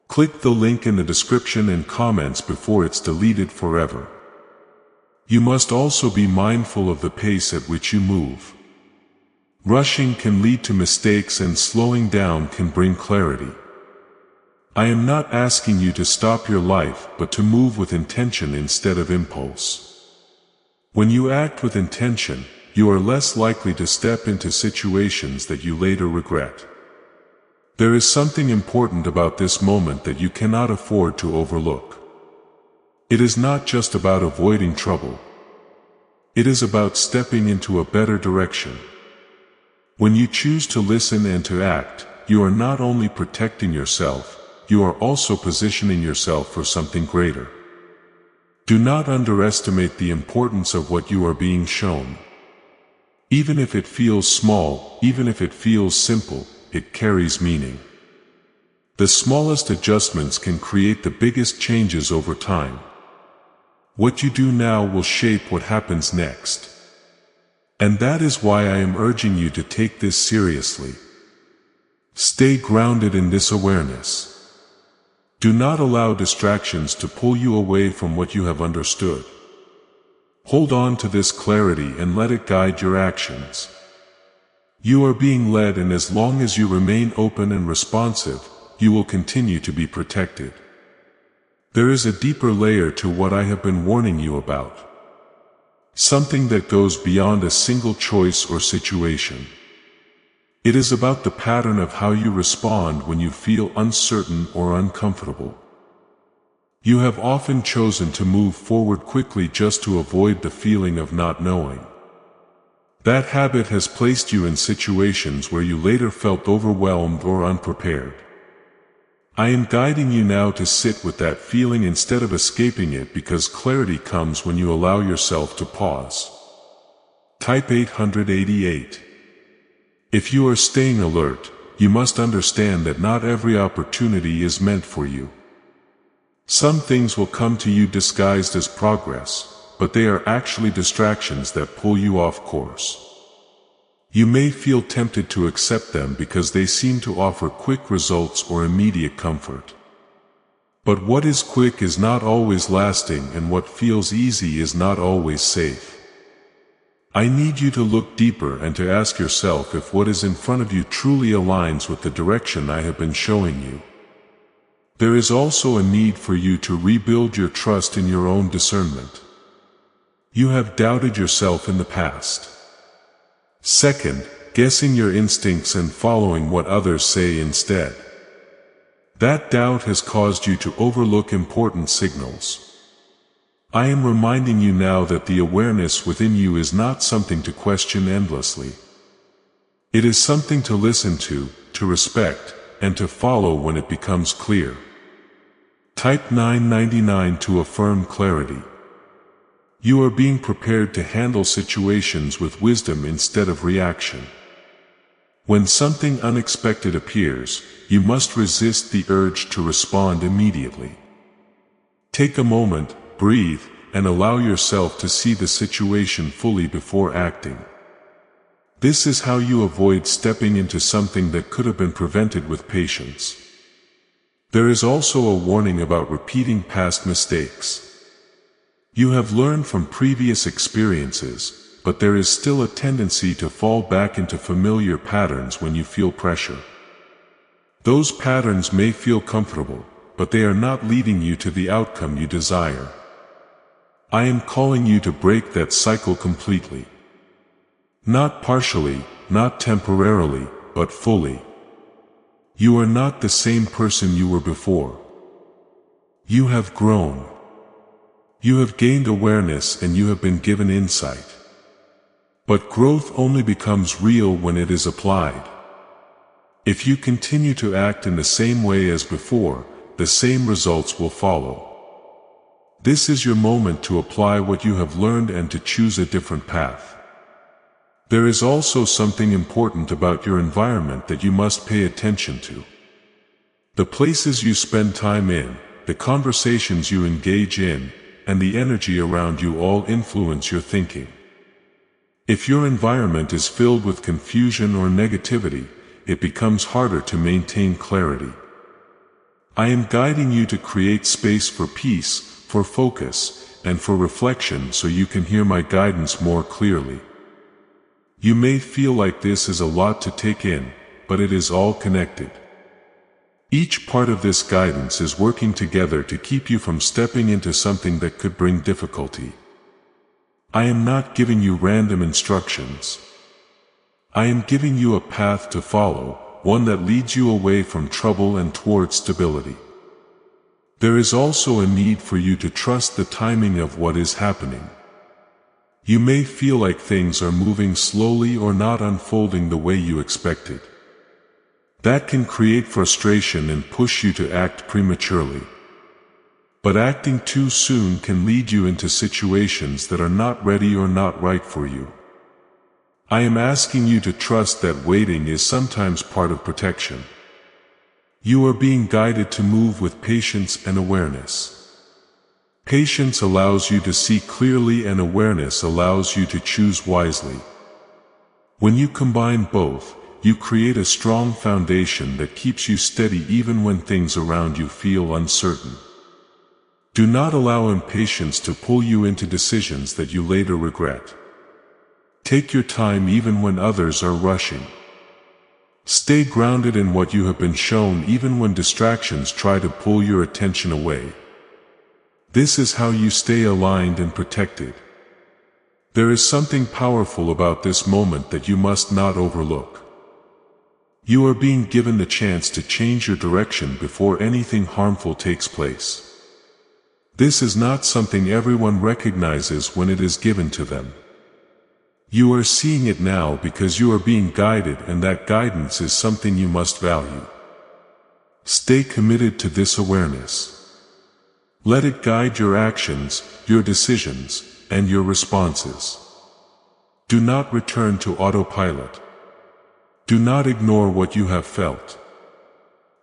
Click the link in the description and comments before it's deleted forever. You must also be mindful of the pace at which you move. Rushing can lead to mistakes and slowing down can bring clarity. I am not asking you to stop your life, but to move with intention instead of impulse. When you act with intention, you are less likely to step into situations that you later regret. There is something important about this moment that you cannot afford to overlook. It is not just about avoiding trouble. It is about stepping into a better direction. When you choose to listen and to act, you are not only protecting yourself, you are also positioning yourself for something greater. Do not underestimate the importance of what you are being shown. Even if it feels small, even if it feels simple, it carries meaning. The smallest adjustments can create the biggest changes over time. What you do now will shape what happens next. And that is why I am urging you to take this seriously. Stay grounded in this awareness. Do not allow distractions to pull you away from what you have understood. Hold on to this clarity and let it guide your actions. You are being led, and as long as you remain open and responsive, you will continue to be protected. There is a deeper layer to what I have been warning you about. Something that goes beyond a single choice or situation. It is about the pattern of how you respond when you feel uncertain or uncomfortable. You have often chosen to move forward quickly just to avoid the feeling of not knowing. That habit has placed you in situations where you later felt overwhelmed or unprepared. I am guiding you now to sit with that feeling instead of escaping it, because clarity comes when you allow yourself to pause. Type 888. If you are staying alert, you must understand that not every opportunity is meant for you. Some things will come to you disguised as progress, but they are actually distractions that pull you off course. You may feel tempted to accept them because they seem to offer quick results or immediate comfort. But what is quick is not always lasting, and what feels easy is not always safe. I need you to look deeper and to ask yourself if what is in front of you truly aligns with the direction I have been showing you. There is also a need for you to rebuild your trust in your own discernment. You have doubted yourself in the past. Second, guessing your instincts and following what others say instead. That doubt has caused you to overlook important signals. I am reminding you now that the awareness within you is not something to question endlessly. It is something to listen to respect, and to follow when it becomes clear. Type 999 to affirm clarity. You are being prepared to handle situations with wisdom instead of reaction. When something unexpected appears, you must resist the urge to respond immediately. Take a moment, breathe, and allow yourself to see the situation fully before acting. This is how you avoid stepping into something that could have been prevented with patience. There is also a warning about repeating past mistakes. You have learned from previous experiences, but there is still a tendency to fall back into familiar patterns when you feel pressure. Those patterns may feel comfortable, but they are not leading you to the outcome you desire. I am calling you to break that cycle completely. Not partially, not temporarily, but fully. You are not the same person you were before. You have grown. You have gained awareness and you have been given insight. But growth only becomes real when it is applied. If you continue to act in the same way as before, the same results will follow. This is your moment to apply what you have learned and to choose a different path. There is also something important about your environment that you must pay attention to. The places you spend time in, the conversations you engage in, and the energy around you all influence your thinking. If your environment is filled with confusion or negativity, it becomes harder to maintain clarity. I am guiding you to create space for peace, for focus, and for reflection so you can hear my guidance more clearly. You may feel like this is a lot to take in, but it is all connected. Each part of this guidance is working together to keep you from stepping into something that could bring difficulty. I am not giving you random instructions. I am giving you a path to follow, one that leads you away from trouble and towards stability. There is also a need for you to trust the timing of what is happening. You may feel like things are moving slowly or not unfolding the way you expected. That can create frustration and push you to act prematurely. But acting too soon can lead you into situations that are not ready or not right for you. I am asking you to trust that waiting is sometimes part of protection. You are being guided to move with patience and awareness. Patience allows you to see clearly and awareness allows you to choose wisely. When you combine both, you create a strong foundation that keeps you steady even when things around you feel uncertain. Do not allow impatience to pull you into decisions that you later regret. Take your time even when others are rushing. Stay grounded in what you have been shown even when distractions try to pull your attention away. This is how you stay aligned and protected. There is something powerful about this moment that you must not overlook. You are being given the chance to change your direction before anything harmful takes place. This is not something everyone recognizes when it is given to them. You are seeing it now because you are being guided, and that guidance is something you must value. Stay committed to this awareness. Let it guide your actions, your decisions, and your responses. Do not return to autopilot. Do not ignore what you have felt.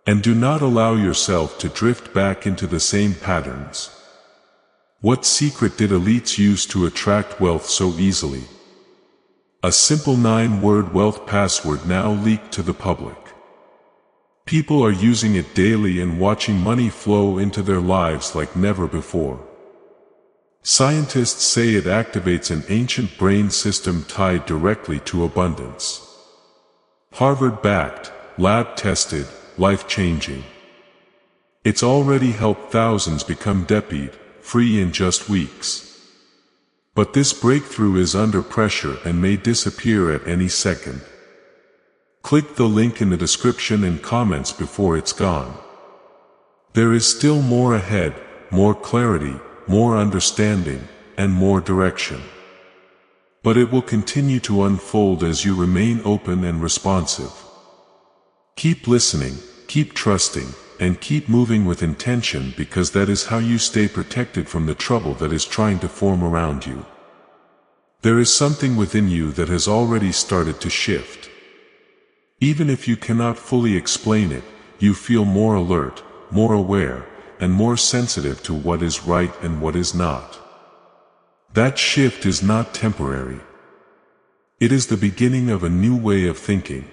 And do not allow yourself to drift back into the same patterns. What secret did elites use to attract wealth so easily? A simple 9-word wealth password now leaked to the public. People are using it daily and watching money flow into their lives like never before. Scientists say it activates an ancient brain system tied directly to abundance. Harvard-backed, lab-tested, life-changing. It's already helped thousands become debt-free in just weeks. But this breakthrough is under pressure and may disappear at any second. Click the link in the description and comments before it's gone. There is still more ahead, more clarity, more understanding, and more direction. But it will continue to unfold as you remain open and responsive. Keep listening, keep trusting, and keep moving with intention, because that is how you stay protected from the trouble that is trying to form around you. There is something within you that has already started to shift. Even if you cannot fully explain it, you feel more alert, more aware, and more sensitive to what is right and what is not. That shift is not temporary. It is the beginning of a new way of thinking.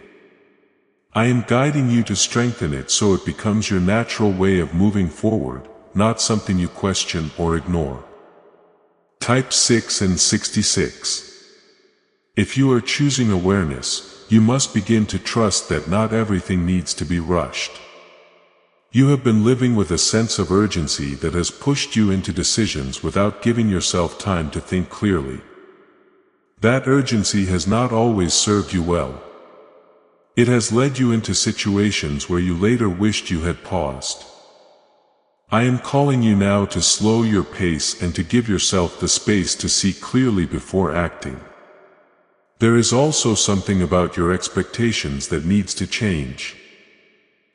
I am guiding you to strengthen it so it becomes your natural way of moving forward, not something you question or ignore. Type 6 and 66. If you are choosing awareness, you must begin to trust that not everything needs to be rushed. You have been living with a sense of urgency that has pushed you into decisions without giving yourself time to think clearly. That urgency has not always served you well. It has led you into situations where you later wished you had paused. I am calling you now to slow your pace and to give yourself the space to see clearly before acting. There is also something about your expectations that needs to change.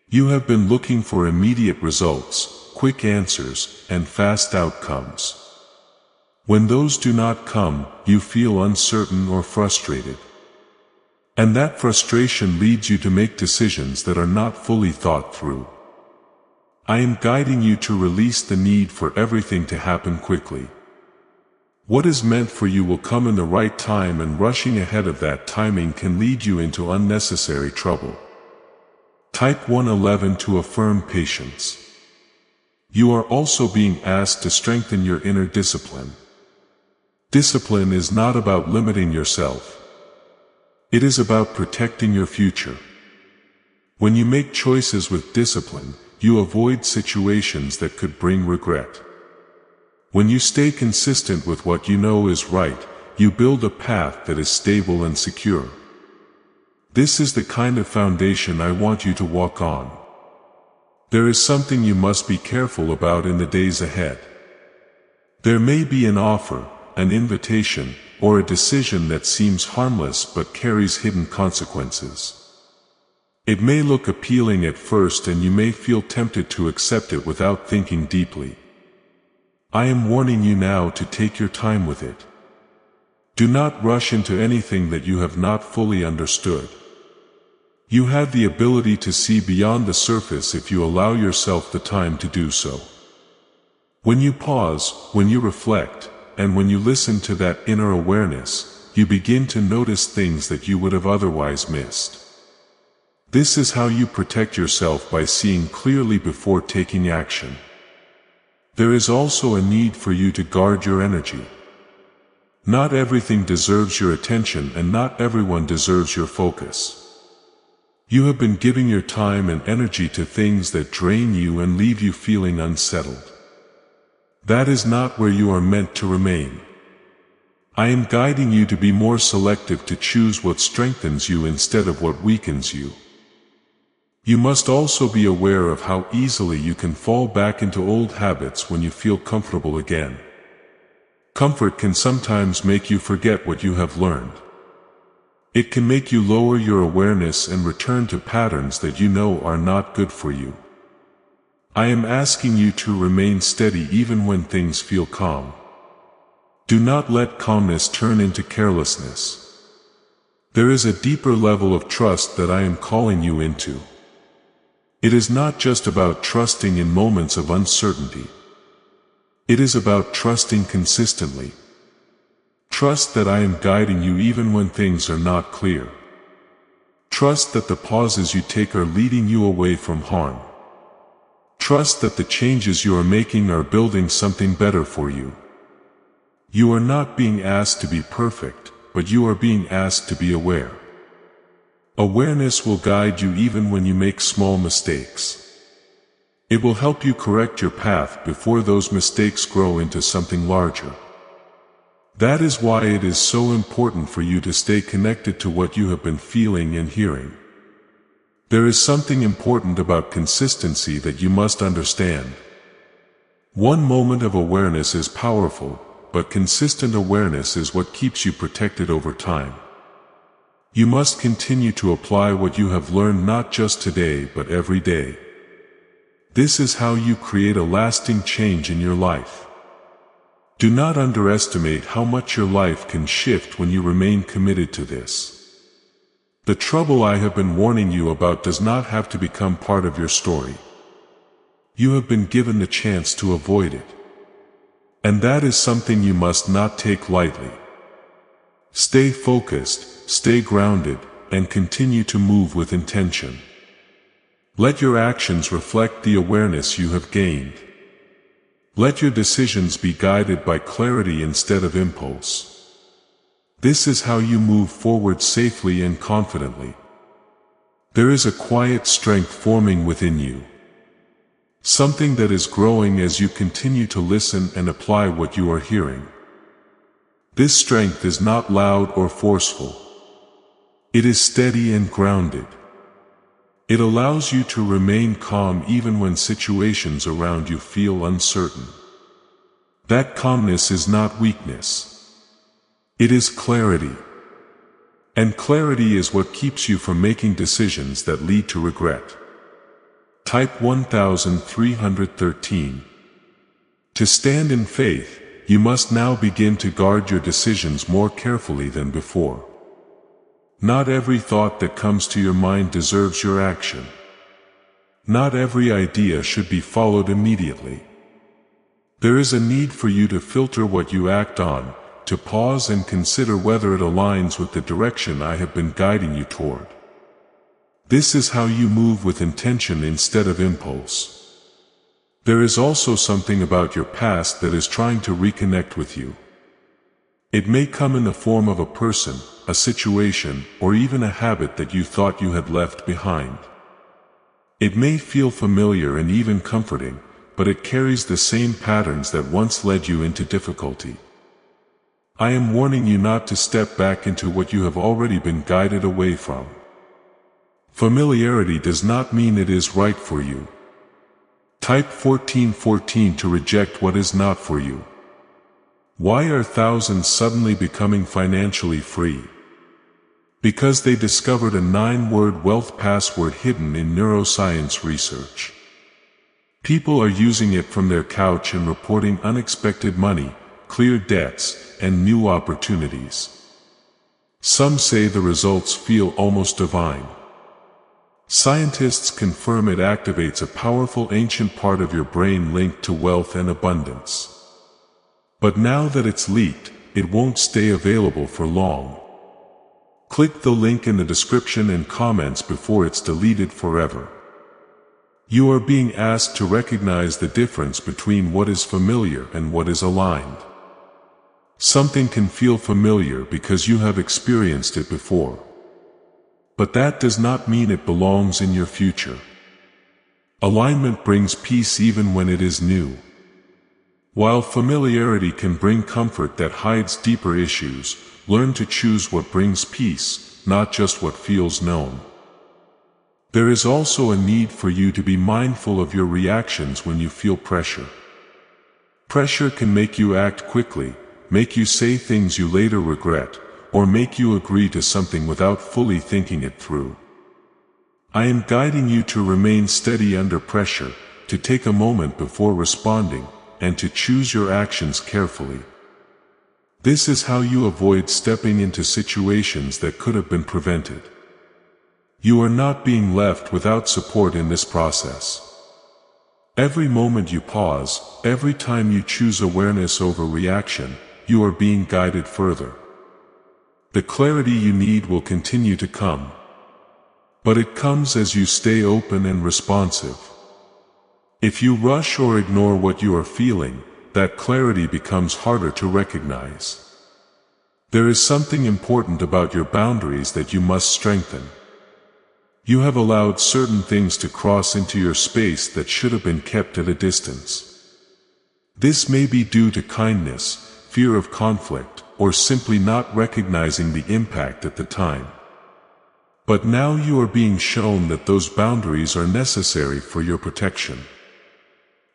You have been looking for immediate results, quick answers, and fast outcomes. When those do not come, you feel uncertain or frustrated. And that frustration leads you to make decisions that are not fully thought through. I am guiding you to release the need for everything to happen quickly. What is meant for you will come in the right time, and rushing ahead of that timing can lead you into unnecessary trouble. Type 111 to affirm patience. You are also being asked to strengthen your inner discipline. Discipline is not about limiting yourself. It is about protecting your future. When you make choices with discipline, you avoid situations that could bring regret. When you stay consistent with what you know is right, you build a path that is stable and secure. This is the kind of foundation I want you to walk on. There is something you must be careful about in the days ahead. There may be an offer, an invitation, or a decision that seems harmless but carries hidden consequences. It may look appealing at first, and you may feel tempted to accept it without thinking deeply. I am warning you now to take your time with it. Do not rush into anything that you have not fully understood. You have the ability to see beyond the surface if you allow yourself the time to do so. When you pause, when you reflect, and when you listen to that inner awareness, you begin to notice things that you would have otherwise missed. This is how you protect yourself, by seeing clearly before taking action. There is also a need for you to guard your energy. Not everything deserves your attention, and not everyone deserves your focus. You have been giving your time and energy to things that drain you and leave you feeling unsettled. That is not where you are meant to remain. I am guiding you to be more selective, to choose what strengthens you instead of what weakens you. You must also be aware of how easily you can fall back into old habits when you feel comfortable again. Comfort can sometimes make you forget what you have learned. It can make you lower your awareness and return to patterns that you know are not good for you. I am asking you to remain steady even when things feel calm. Do not let calmness turn into carelessness. There is a deeper level of trust that I am calling you into. It is not just about trusting in moments of uncertainty. It is about trusting consistently. Trust that I am guiding you even when things are not clear. Trust that the pauses you take are leading you away from harm. Trust that the changes you are making are building something better for you. You are not being asked to be perfect, but you are being asked to be aware. Awareness will guide you even when you make small mistakes. It will help you correct your path before those mistakes grow into something larger. That is why it is so important for you to stay connected to what you have been feeling and hearing. There is something important about consistency that you must understand. One moment of awareness is powerful, but consistent awareness is what keeps you protected over time. You must continue to apply what you have learned not just today but every day. This is how you create a lasting change in your life. Do not underestimate how much your life can shift when you remain committed to this. The trouble I have been warning you about does not have to become part of your story. You have been given the chance to avoid it. And that is something you must not take lightly. Stay focused, stay grounded, and continue to move with intention. Let your actions reflect the awareness you have gained. Let your decisions be guided by clarity instead of impulse. This is how you move forward safely and confidently. There is a quiet strength forming within you. Something that is growing as you continue to listen and apply what you are hearing. This strength is not loud or forceful. It is steady and grounded. It allows you to remain calm even when situations around you feel uncertain. That calmness is not weakness. It is clarity. And clarity is what keeps you from making decisions that lead to regret. Type 1313. To stand in faith, you must now begin to guard your decisions more carefully than before. Not every thought that comes to your mind deserves your action. Not every idea should be followed immediately. There is a need for you to filter what you act on, to pause and consider whether it aligns with the direction I have been guiding you toward. This is how you move with intention instead of impulse. There is also something about your past that is trying to reconnect with you. It may come in the form of a person, a situation, or even a habit that you thought you had left behind. It may feel familiar and even comforting, but it carries the same patterns that once led you into difficulty. I am warning you not to step back into what you have already been guided away from. Familiarity does not mean it is right for you. Type 1414 to reject what is not for you. Why are thousands suddenly becoming financially free? Because they discovered a 9-word wealth password hidden in neuroscience research. People are using it from their couch and reporting unexpected money, clear debts, and new opportunities. Some say the results feel almost divine. Scientists confirm it activates a powerful ancient part of your brain linked to wealth and abundance. But now that it's leaked, it won't stay available for long. Click the link in the description and comments before it's deleted forever. You are being asked to recognize the difference between what is familiar and what is aligned. Something can feel familiar because you have experienced it before. But that does not mean it belongs in your future. Alignment brings peace even when it is new. While familiarity can bring comfort that hides deeper issues, learn to choose what brings peace, not just what feels known. There is also a need for you to be mindful of your reactions when you feel pressure. Pressure can make you act quickly, make you say things you later regret, or make you agree to something without fully thinking it through. I am guiding you to remain steady under pressure, to take a moment before responding, and to choose your actions carefully. This is how you avoid stepping into situations that could have been prevented. You are not being left without support in this process. Every moment you pause, every time you choose awareness over reaction, you are being guided further. The clarity you need will continue to come. But it comes as you stay open and responsive. If you rush or ignore what you are feeling, that clarity becomes harder to recognize. There is something important about your boundaries that you must strengthen. You have allowed certain things to cross into your space that should have been kept at a distance. This may be due to kindness, fear of conflict, or simply not recognizing the impact at the time. But now you are being shown that those boundaries are necessary for your protection.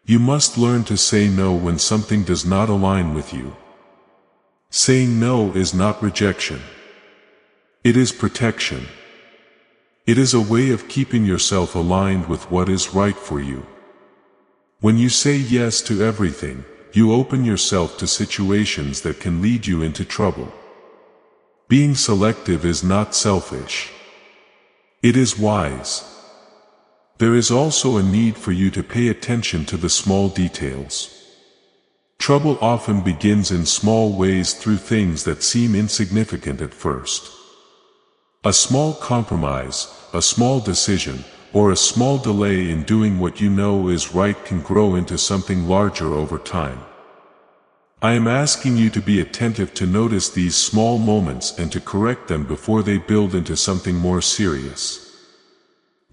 You must learn to say no when something does not align with you. Saying no is not rejection. It is protection. It is a way of keeping yourself aligned with what is right for you. When you say yes to everything, you open yourself to situations that can lead you into trouble. Being selective is not selfish. It is wise. There is also a need for you to pay attention to the small details. Trouble often begins in small ways through things that seem insignificant at first. A small compromise, a small decision, or a small delay in doing what you know is right can grow into something larger over time. I am asking you to be attentive to notice these small moments and to correct them before they build into something more serious.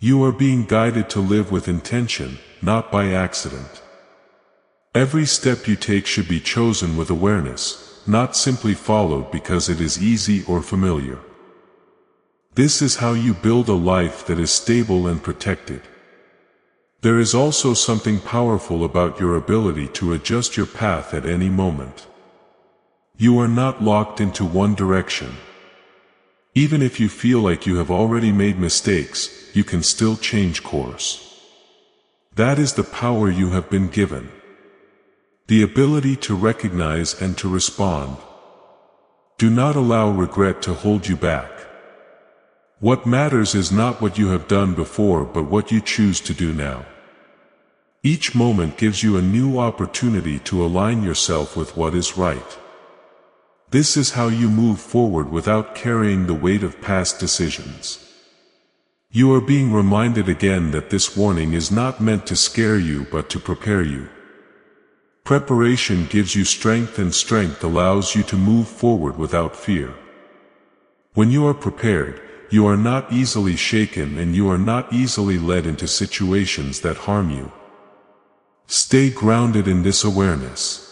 You are being guided to live with intention, not by accident. Every step you take should be chosen with awareness, not simply followed because it is easy or familiar. This is how you build a life that is stable and protected. There is also something powerful about your ability to adjust your path at any moment. You are not locked into one direction. Even if you feel like you have already made mistakes, you can still change course. That is the power you have been given. The ability to recognize and to respond. Do not allow regret to hold you back. What matters is not what you have done before but what you choose to do now. Each moment gives you a new opportunity to align yourself with what is right. This is how you move forward without carrying the weight of past decisions. You are being reminded again that this warning is not meant to scare you but to prepare you. Preparation gives you strength and strength allows you to move forward without fear. When you are prepared, you are not easily shaken and you are not easily led into situations that harm you. Stay grounded in this awareness.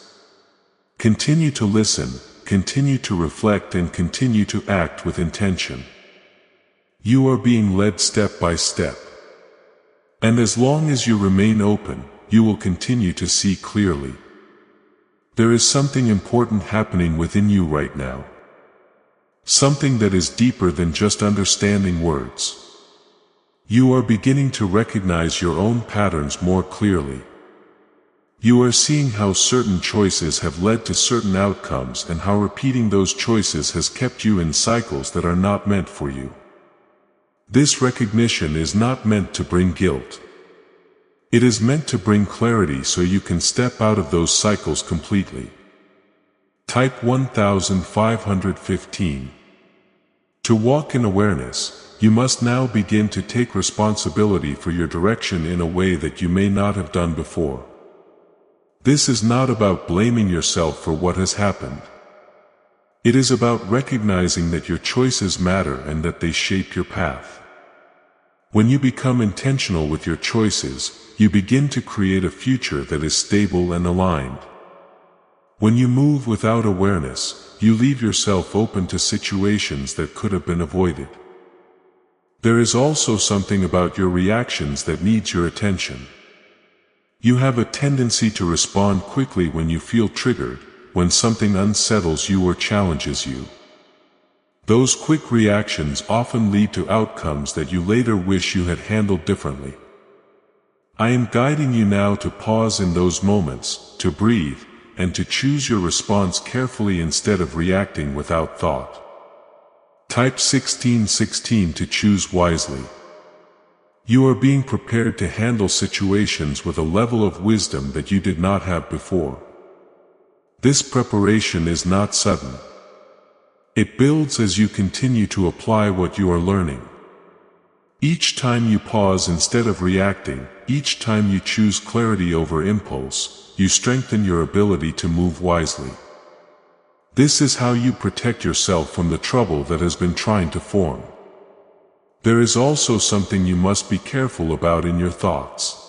Continue to listen, continue to reflect and continue to act with intention. You are being led step by step. And as long as you remain open, you will continue to see clearly. There is something important happening within you right now. Something that is deeper than just understanding words. You are beginning to recognize your own patterns more clearly. You are seeing how certain choices have led to certain outcomes and how repeating those choices has kept you in cycles that are not meant for you. This recognition is not meant to bring guilt. It is meant to bring clarity so you can step out of those cycles completely. Type 1515. To walk in awareness, you must now begin to take responsibility for your direction in a way that you may not have done before. This is not about blaming yourself for what has happened. It is about recognizing that your choices matter and that they shape your path. When you become intentional with your choices, you begin to create a future that is stable and aligned. When you move without awareness, you leave yourself open to situations that could have been avoided. There is also something about your reactions that needs your attention. You have a tendency to respond quickly when you feel triggered, when something unsettles you or challenges you. Those quick reactions often lead to outcomes that you later wish you had handled differently. I am guiding you now to pause in those moments, to breathe, and to choose your response carefully instead of reacting without thought. Type 1616 to choose wisely. You are being prepared to handle situations with a level of wisdom that you did not have before. This preparation is not sudden. It builds as you continue to apply what you are learning. Each time you pause instead of reacting, each time you choose clarity over impulse, you strengthen your ability to move wisely. This is how you protect yourself from the trouble that has been trying to form. There is also something you must be careful about in your thoughts.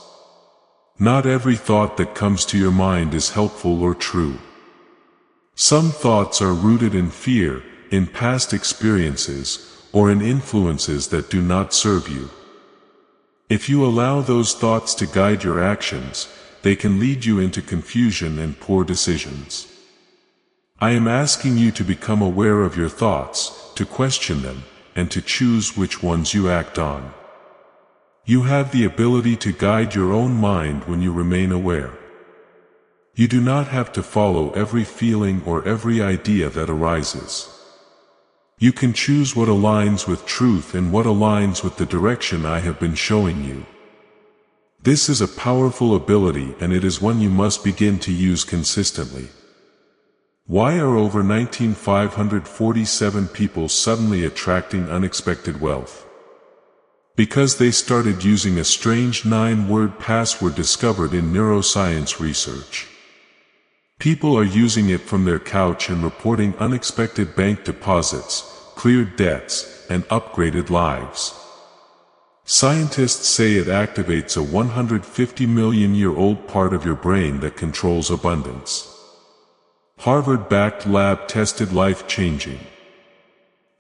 Not every thought that comes to your mind is helpful or true. Some thoughts are rooted in fear, in past experiences, or in influences that do not serve you. If you allow those thoughts to guide your actions, they can lead you into confusion and poor decisions. I am asking you to become aware of your thoughts, to question them, and to choose which ones you act on. You have the ability to guide your own mind when you remain aware. You do not have to follow every feeling or every idea that arises. You can choose what aligns with truth and what aligns with the direction I have been showing you. This is a powerful ability, and it is one you must begin to use consistently. Why are over 19,547 people suddenly attracting unexpected wealth? Because they started using a strange 9-word password discovered in neuroscience research. People are using it from their couch and reporting unexpected bank deposits, cleared debts, and upgraded lives. Scientists say it activates a 150-million-year-old part of your brain that controls abundance. Harvard-backed lab tested life-changing.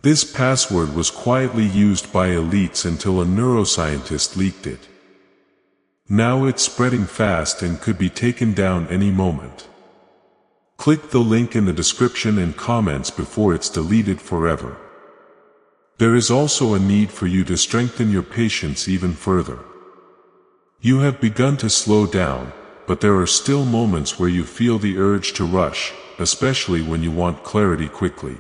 This password was quietly used by elites until a neuroscientist leaked it. Now it's spreading fast and could be taken down any moment. Click the link in the description and comments before it's deleted forever. There is also a need for you to strengthen your patience even further. You have begun to slow down, but there are still moments where you feel the urge to rush, especially when you want clarity quickly.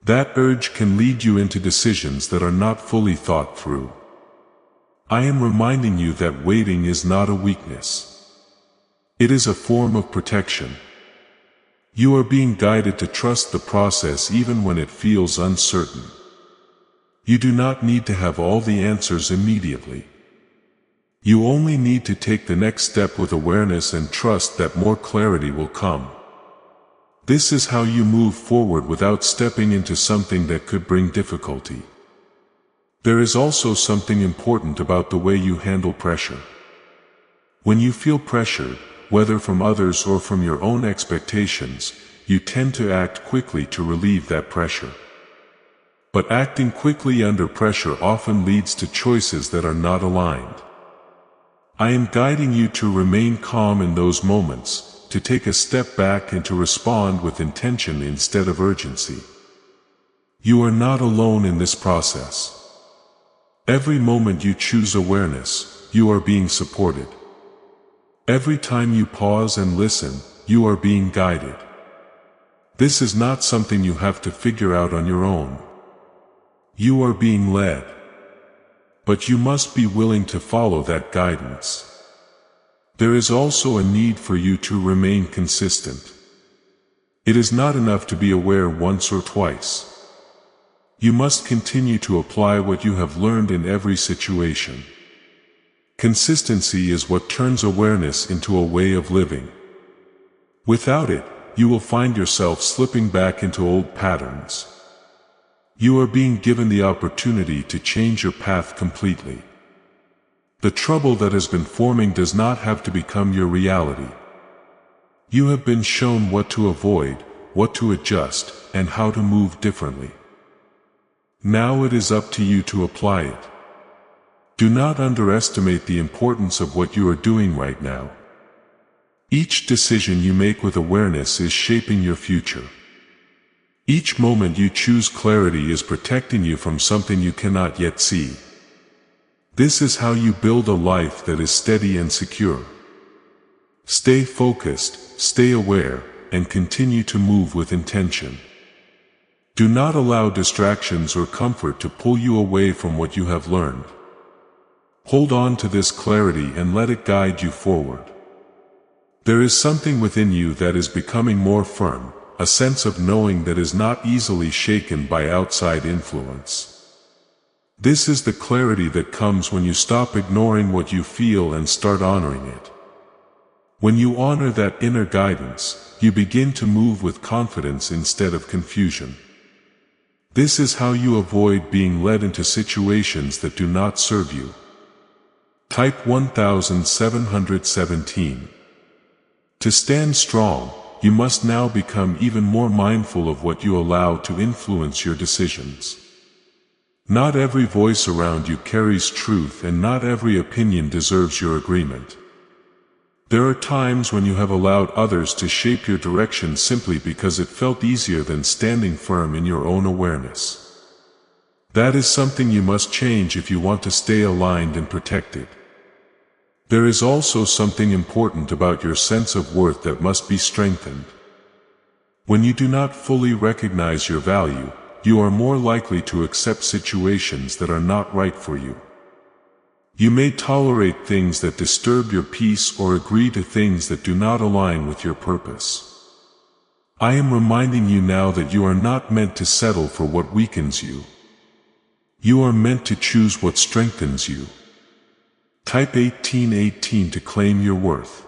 That urge can lead you into decisions that are not fully thought through. I am reminding you that waiting is not a weakness. It is a form of protection. You are being guided to trust the process even when it feels uncertain. You do not need to have all the answers immediately. You only need to take the next step with awareness and trust that more clarity will come. This is how you move forward without stepping into something that could bring difficulty. There is also something important about the way you handle pressure. When you feel pressured, whether from others or from your own expectations, you tend to act quickly to relieve that pressure. But acting quickly under pressure often leads to choices that are not aligned. I am guiding you to remain calm in those moments, to take a step back and to respond with intention instead of urgency. You are not alone in this process. Every moment you choose awareness, you are being supported. Every time you pause and listen, you are being guided. This is not something you have to figure out on your own. You are being led. But you must be willing to follow that guidance. There is also a need for you to remain consistent. It is not enough to be aware once or twice. You must continue to apply what you have learned in every situation. Consistency is what turns awareness into a way of living. Without it, you will find yourself slipping back into old patterns. You are being given the opportunity to change your path completely. The trouble that has been forming does not have to become your reality. You have been shown what to avoid, what to adjust, and how to move differently. Now it is up to you to apply it. Do not underestimate the importance of what you are doing right now. Each decision you make with awareness is shaping your future. Each moment you choose clarity is protecting you from something you cannot yet see. This is how you build a life that is steady and secure. Stay focused, stay aware, and continue to move with intention. Do not allow distractions or comfort to pull you away from what you have learned. Hold on to this clarity and let it guide you forward. There is something within you that is becoming more firm, a sense of knowing that is not easily shaken by outside influence. This is the clarity that comes when you stop ignoring what you feel and start honoring it. When you honor that inner guidance, you begin to move with confidence instead of confusion. This is how you avoid being led into situations that do not serve you. Type 1717. To stand strong, you must now become even more mindful of what you allow to influence your decisions. Not every voice around you carries truth, and not every opinion deserves your agreement. There are times when you have allowed others to shape your direction simply because it felt easier than standing firm in your own awareness. That is something you must change if you want to stay aligned and protected. There is also something important about your sense of worth that must be strengthened. When you do not fully recognize your value, you are more likely to accept situations that are not right for you. You may tolerate things that disturb your peace or agree to things that do not align with your purpose. I am reminding you now that you are not meant to settle for what weakens you. You are meant to choose what strengthens you. Type 1818 to claim your worth.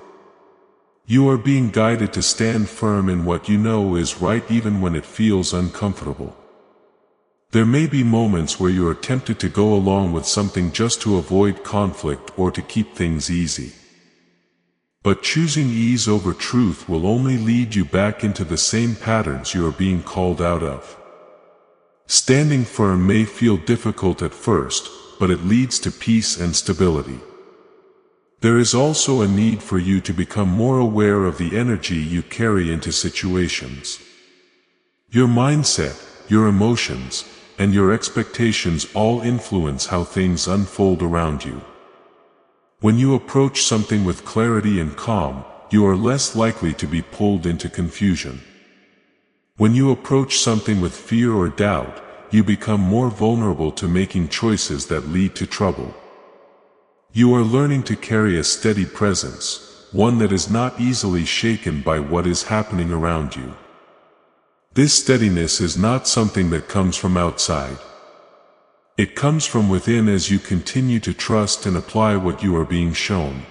You are being guided to stand firm in what you know is right even when it feels uncomfortable. There may be moments where you are tempted to go along with something just to avoid conflict or to keep things easy. But choosing ease over truth will only lead you back into the same patterns you are being called out of. Standing firm may feel difficult at first, but it leads to peace and stability. There is also a need for you to become more aware of the energy you carry into situations. Your mindset, your emotions, and your expectations all influence how things unfold around you. When you approach something with clarity and calm, you are less likely to be pulled into confusion. When you approach something with fear or doubt, you become more vulnerable to making choices that lead to trouble. You are learning to carry a steady presence, one that is not easily shaken by what is happening around you. This steadiness is not something that comes from outside. It comes from within as you continue to trust and apply what you are being shown.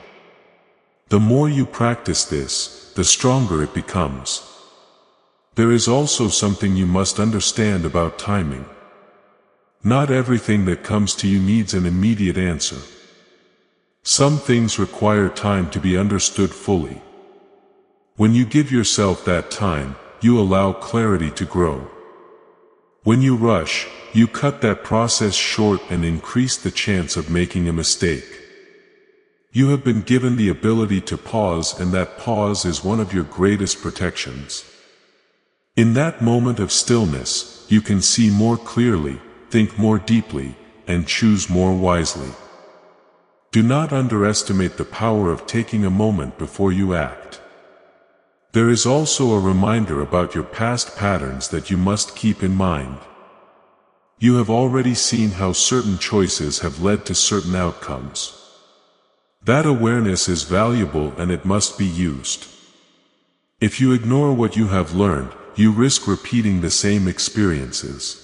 The more you practice this, the stronger it becomes. There is also something you must understand about timing. Not everything that comes to you needs an immediate answer. Some things require time to be understood fully. When you give yourself that time, you allow clarity to grow. When you rush, you cut that process short and increase the chance of making a mistake. You have been given the ability to pause, and that pause is one of your greatest protections. In that moment of stillness, you can see more clearly, think more deeply, and choose more wisely. Do not underestimate the power of taking a moment before you act. There is also a reminder about your past patterns that you must keep in mind. You have already seen how certain choices have led to certain outcomes. That awareness is valuable and it must be used. If you ignore what you have learned, you risk repeating the same experiences.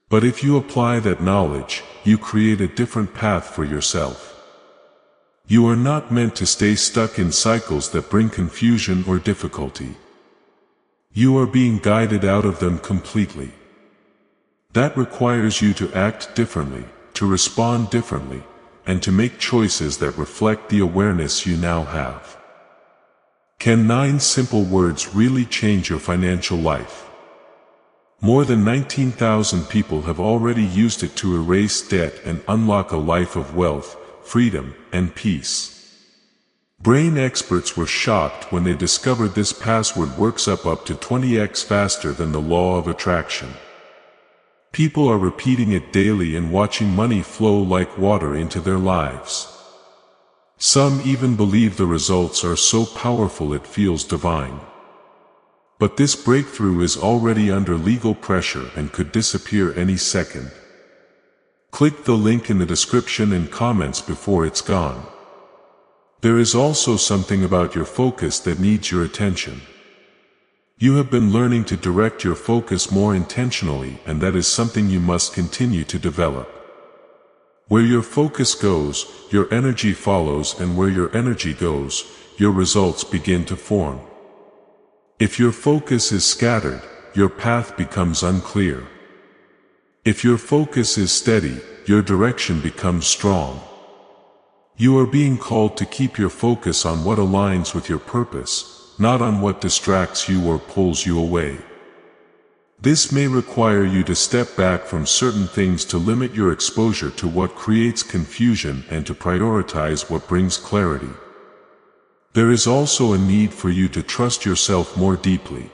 But if you apply that knowledge, you create a different path for yourself. You are not meant to stay stuck in cycles that bring confusion or difficulty. You are being guided out of them completely. That requires you to act differently, to respond differently, and to make choices that reflect the awareness you now have. Can 9 simple words really change your financial life? More than 19,000 people have already used it to erase debt and unlock a life of wealth, freedom, and peace. Brain experts were shocked when they discovered this password works up to 20x faster than the law of attraction. People are repeating it daily and watching money flow like water into their lives. Some even believe the results are so powerful it feels divine. But this breakthrough is already under legal pressure and could disappear any second. Click the link in the description and comments before it's gone. There is also something about your focus that needs your attention. You have been learning to direct your focus more intentionally, and that is something you must continue to develop. Where your focus goes, your energy follows, and where your energy goes, your results begin to form. If your focus is scattered, your path becomes unclear. If your focus is steady, your direction becomes strong. You are being called to keep your focus on what aligns with your purpose, not on what distracts you or pulls you away. This may require you to step back from certain things to limit your exposure to what creates confusion and to prioritize what brings clarity. There is also a need for you to trust yourself more deeply.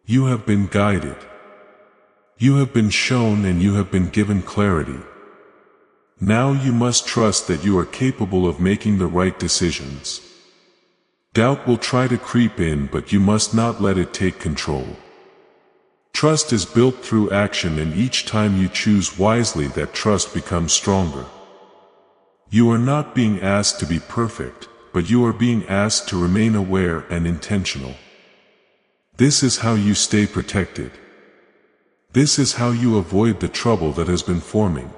You have been guided. You have been shown and you have been given clarity. Now you must trust that you are capable of making the right decisions. Doubt will try to creep in, but you must not let it take control. Trust is built through action, and each time you choose wisely, that trust becomes stronger. You are not being asked to be perfect, but you are being asked to remain aware and intentional. This is how you stay protected. This is how you avoid the trouble that has been forming.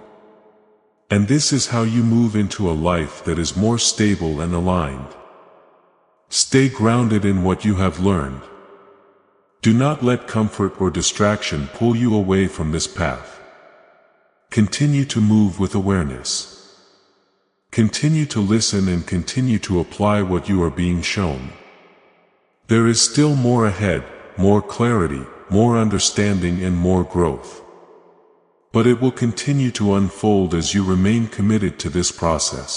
And this is how you move into a life that is more stable and aligned. Stay grounded in what you have learned. Do not let comfort or distraction pull you away from this path. Continue to move with awareness. Continue to listen and continue to apply what you are being shown. There is still more ahead, more clarity, more understanding and more growth. But it will continue to unfold as you remain committed to this process.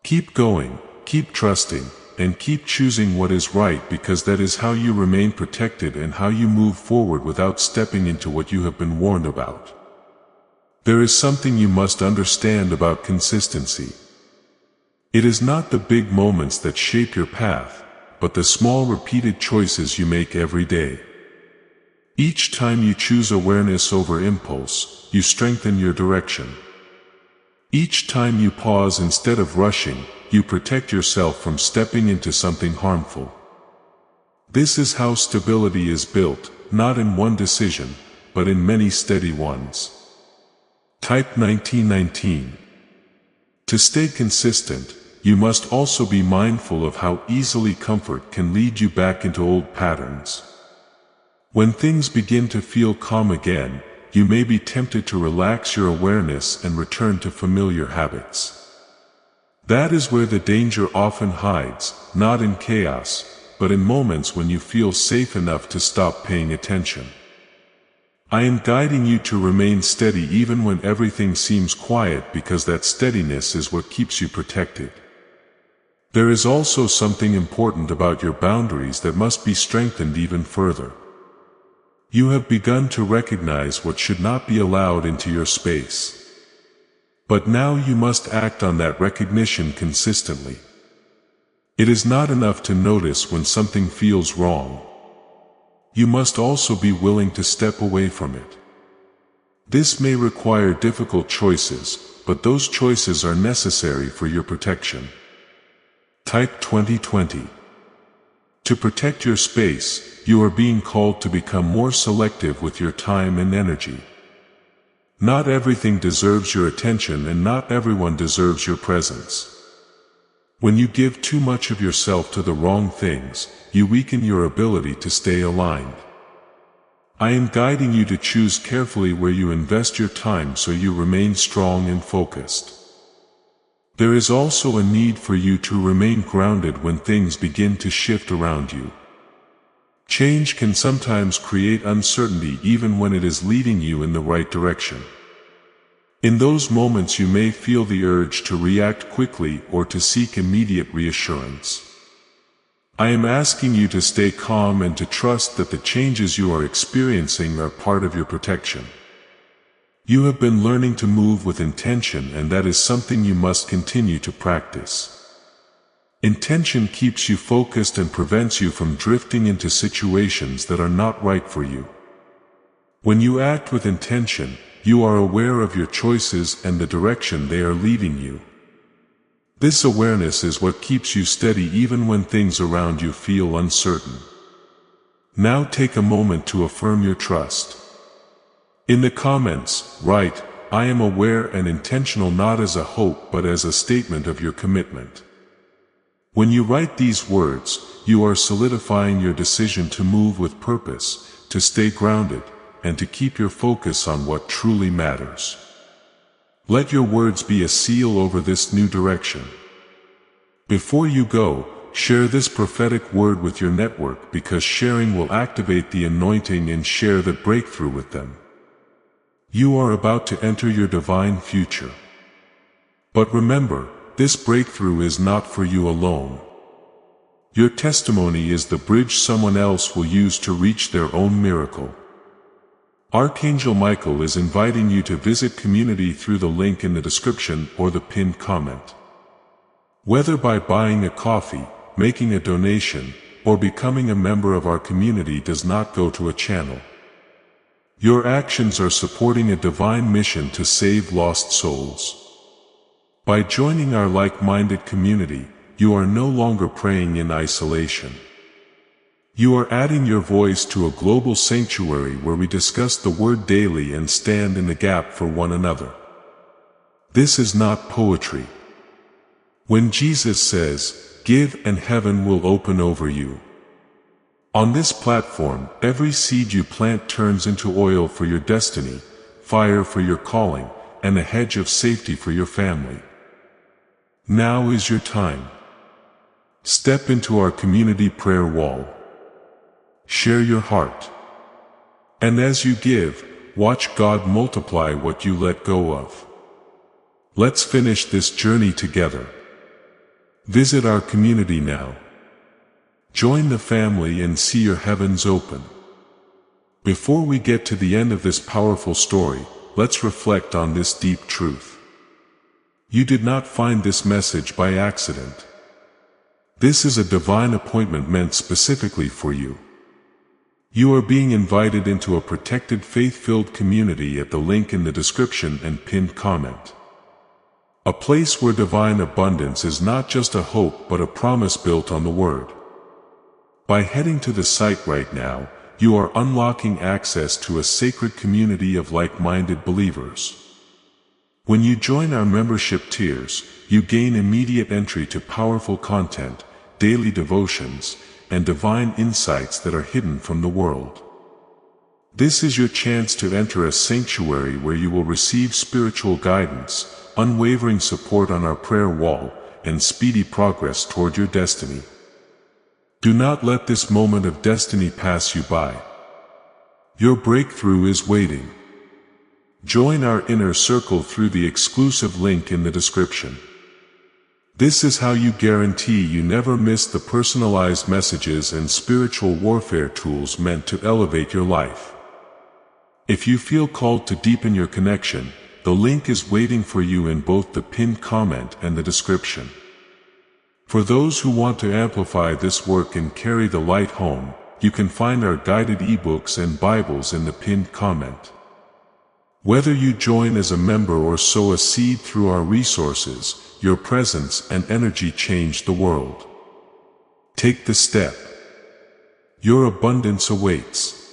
Keep going, keep trusting, and keep choosing what is right, because that is how you remain protected and how you move forward without stepping into what you have been warned about. There is something you must understand about consistency. It is not the big moments that shape your path, but the small repeated choices you make every day. Each time you choose awareness over impulse, you strengthen your direction. Each time you pause instead of rushing, you protect yourself from stepping into something harmful. This is how stability is built, not in one decision, but in many steady ones. Type 1919. To stay consistent, you must also be mindful of how easily comfort can lead you back into old patterns. When things begin to feel calm again, you may be tempted to relax your awareness and return to familiar habits. That is where the danger often hides, not in chaos, but in moments when you feel safe enough to stop paying attention. I am guiding you to remain steady even when everything seems quiet, because that steadiness is what keeps you protected. There is also something important about your boundaries that must be strengthened even further. You have begun to recognize what should not be allowed into your space. But now you must act on that recognition consistently. It is not enough to notice when something feels wrong. You must also be willing to step away from it. This may require difficult choices, but those choices are necessary for your protection. Type 2020. To protect your space, you are being called to become more selective with your time and energy. Not everything deserves your attention, and not everyone deserves your presence. When you give too much of yourself to the wrong things, you weaken your ability to stay aligned. I am guiding you to choose carefully where you invest your time so you remain strong and focused. There is also a need for you to remain grounded when things begin to shift around you. Change can sometimes create uncertainty even when it is leading you in the right direction. In those moments you may feel the urge to react quickly or to seek immediate reassurance. I am asking you to stay calm and to trust that the changes you are experiencing are part of your protection. You have been learning to move with intention, and that is something you must continue to practice. Intention keeps you focused and prevents you from drifting into situations that are not right for you. When you act with intention, you are aware of your choices and the direction they are leading you. This awareness is what keeps you steady even when things around you feel uncertain. Now take a moment to affirm your trust. In the comments, write, "I am aware and intentional," not as a hope but as a statement of your commitment. When you write these words, you are solidifying your decision to move with purpose, to stay grounded, and to keep your focus on what truly matters. Let your words be a seal over this new direction. Before you go, share this prophetic word with your network because sharing will activate the anointing and share the breakthrough with them. You are about to enter your divine future. But remember, this breakthrough is not for you alone. Your testimony is the bridge someone else will use to reach their own miracle. Archangel Michael is inviting you to visit community through the link in the description or the pinned comment. Whether by buying a coffee, making a donation, or becoming a member of our community does not go to a channel. Your actions are supporting a divine mission to save lost souls. By joining our like-minded community, you are no longer praying in isolation. You are adding your voice to a global sanctuary where we discuss the Word daily and stand in the gap for one another. This is not poetry. When Jesus says, "Give and heaven will open over you." On this platform, every seed you plant turns into oil for your destiny, fire for your calling, and a hedge of safety for your family. Now is your time. Step into our community prayer wall. Share your heart. And as you give, watch God multiply what you let go of. Let's finish this journey together. Visit our community now. Join the family and see your heavens open. Before we get to the end of this powerful story, let's reflect on this deep truth. You did not find this message by accident. This is a divine appointment meant specifically for you. You are being invited into a protected faith-filled community at the link in the description and pinned comment. A place where divine abundance is not just a hope but a promise built on the Word. By heading to the site right now, you are unlocking access to a sacred community of like-minded believers. When you join our membership tiers, you gain immediate entry to powerful content, daily devotions, and divine insights that are hidden from the world. This is your chance to enter a sanctuary where you will receive spiritual guidance, unwavering support on our prayer wall, and speedy progress toward your destiny. Do not let this moment of destiny pass you by. Your breakthrough is waiting. Join our inner circle through the exclusive link in the description. This is how you guarantee you never miss the personalized messages and spiritual warfare tools meant to elevate your life. If you feel called to deepen your connection, the link is waiting for you in both the pinned comment and the description. For those who want to amplify this work and carry the light home, you can find our guided ebooks and Bibles in the pinned comment. Whether you join as a member or sow a seed through our resources, your presence and energy change the world. Take the step. Your abundance awaits.